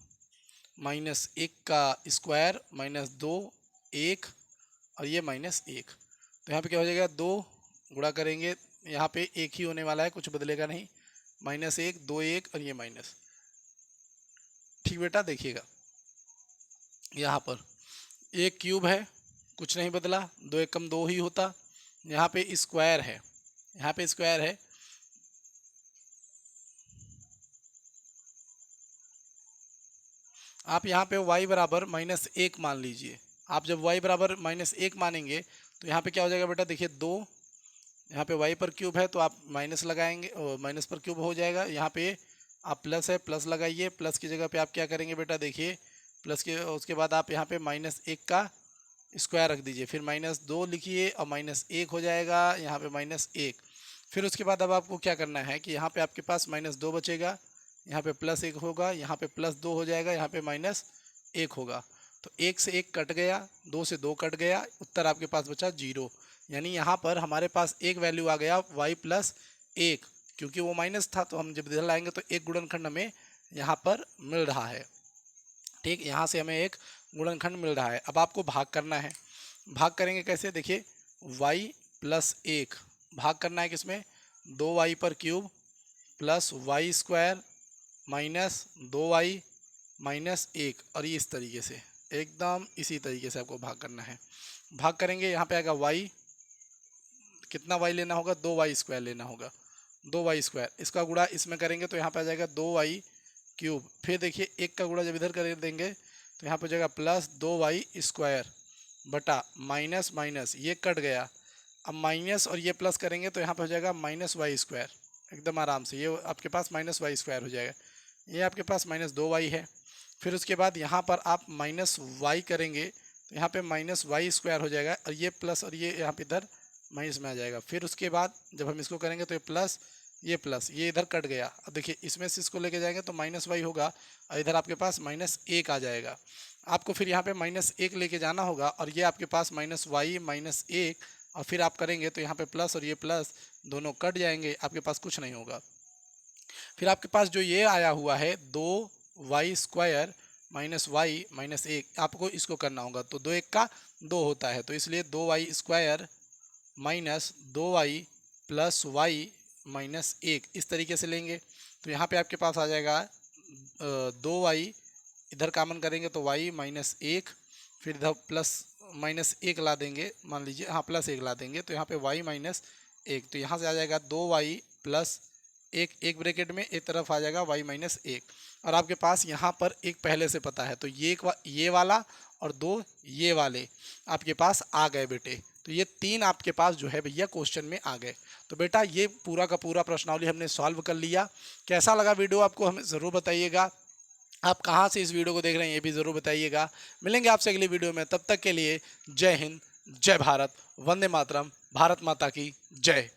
-1 का स्क्वायर -2 1 और ये -1। तो यहाँ पे क्या हो जाएगा, 2 गुणा करेंगे, यहाँ पे 1 ही होने वाला है, कुछ बदलेगा नहीं, -1 2 1 और ये माइनस। ठीक बेटा, देखिएगा यहाँ पर 1 क्यूब है, कुछ नहीं बदला, 2 1 कम 2 ही होता। यहाँ पे स्क्वायर है, यहाँ पे स्क्वायर है, आप यहाँ पे y बराबर -1 मान लीजिए। आप जब y बराबर -1 मानेंगे तो यहाँ पे क्या हो जाएगा बेटा, देखिए 2, यहाँ पे y पर क्यूब है तो आप माइनस लगाएंगे, माइनस पर क्यूब हो जाएगा। यहाँ पे आप प्लस है, प्लस लगाइए, प्लस की जगह पे आप क्या करेंगे बेटा, देखिए प्लस के उसके बाद आप यहाँ पे -1 का स्क्वायर रख दीजिए, फिर -2 लिखिए और -1 हो जाएगा, यहाँ पे -1। फिर उसके बाद अब आपको क्या करना है कि यहाँ पे आपके पास -2 बचेगा, यहाँ पे +1 होगा, यहाँ पे +2 हो जाएगा, यहाँ पे -1 होगा। तो 1 से 1 कट गया, 2 से 2 कट गया, उत्तर आपके पास बचा 0। यानी यहाँ पर हमारे पास एक वैल्यू आ गया y प्लस 1, क्योंकि वो माइनस था तो हम जब इधर लाएंगे तो एक गुणनखंड हमें यहाँ पर मिल रहा है। ठीक, यहाँ से हमें एक गुणनखंड मिल रहा है। अब आपको भाग करना है। भाग करेंगे कैसे, देखिए y प्लस 1 भाग करना है किसमें, 2y पर cube plus Y square -2y -1, और ये इस तरीके से एकदम इसी तरीके से आपको भाग करना है। भाग करेंगे, यहाँ पे आएगा y, कितना y लेना होगा, 2y स्क्वायर लेना होगा, 2y स्क्वायर। इसका गुणा इसमें करेंगे तो यहाँ पे आ जाएगा 2y क्यूब। फिर देखिए 1 का गुणा जब इधर कर देंगे तो यहाँ पे हो जाएगा +2y स्क्वायर बटा माइनस माइनस ये कट गया। अब माइनस और ये प्लस करेंगे तो यहाँ पे हो जाएगा -y स्क्वायर, एकदम आराम से ये आपके पास -y स्क्वायर हो जाएगा। ये आपके पास -2y है। फिर उसके बाद यहाँ पर आप -y करेंगे तो यहाँ पे -y स्क्वायर हो जाएगा, और ये प्लस और ये यहाँ पे इधर माइनस में आ जाएगा। फिर उसके बाद जब हम इसको करेंगे तो ये प्लस ये इधर कट गया। अब देखिए इसमें से इसको लेके जाएंगे तो -y होगा, और इधर आपके पास -1 आ जाएगा। आपको फिर यहाँ पे -1 लेके जाना होगा, और ये आपके पास -y -1, और फिर आप करेंगे तो यहाँ पे प्लस और ये प्लस दोनों कट जाएंगे, आपके पास कुछ नहीं होगा। फिर आपके पास जो ये आया हुआ है 2y स्क्वायर -y -1, आपको इसको करना होगा। तो 2 1 का 2 होता है, तो इसलिए 2y square -2y plus y -1 इस तरीके से लेंगे। तो यहाँ पे आपके पास आ जाएगा 2y, इधर कॉमन करेंगे तो y -1, फिर इधर प्लस -1 ला देंगे, मान लीजिए हाँ +1 ला देंगे तो यहाँ पे y -1, तो यहाँ से आ जाएगा 2y प्लस 1, एक ब्रैकेट में एक तरफ आ जाएगा y -1। और आपके पास यहाँ पर एक पहले से पता है, तो ये वाला और 2 ये वाले आपके पास आ गए बेटे। तो ये 3 आपके पास जो है भैया क्वेश्चन में आ गए। तो बेटा ये पूरा का पूरा प्रश्नावली हमने सॉल्व कर लिया। कैसा लगा वीडियो आपको हमें ज़रूर बताइएगा। आप कहाँ से इस वीडियो को देख रहे हैं ये भी ज़रूर बताइएगा। मिलेंगे आपसे अगली वीडियो में, तब तक के लिए जय हिंद, जय भारत, वंदे मातरम, भारत माता की जय।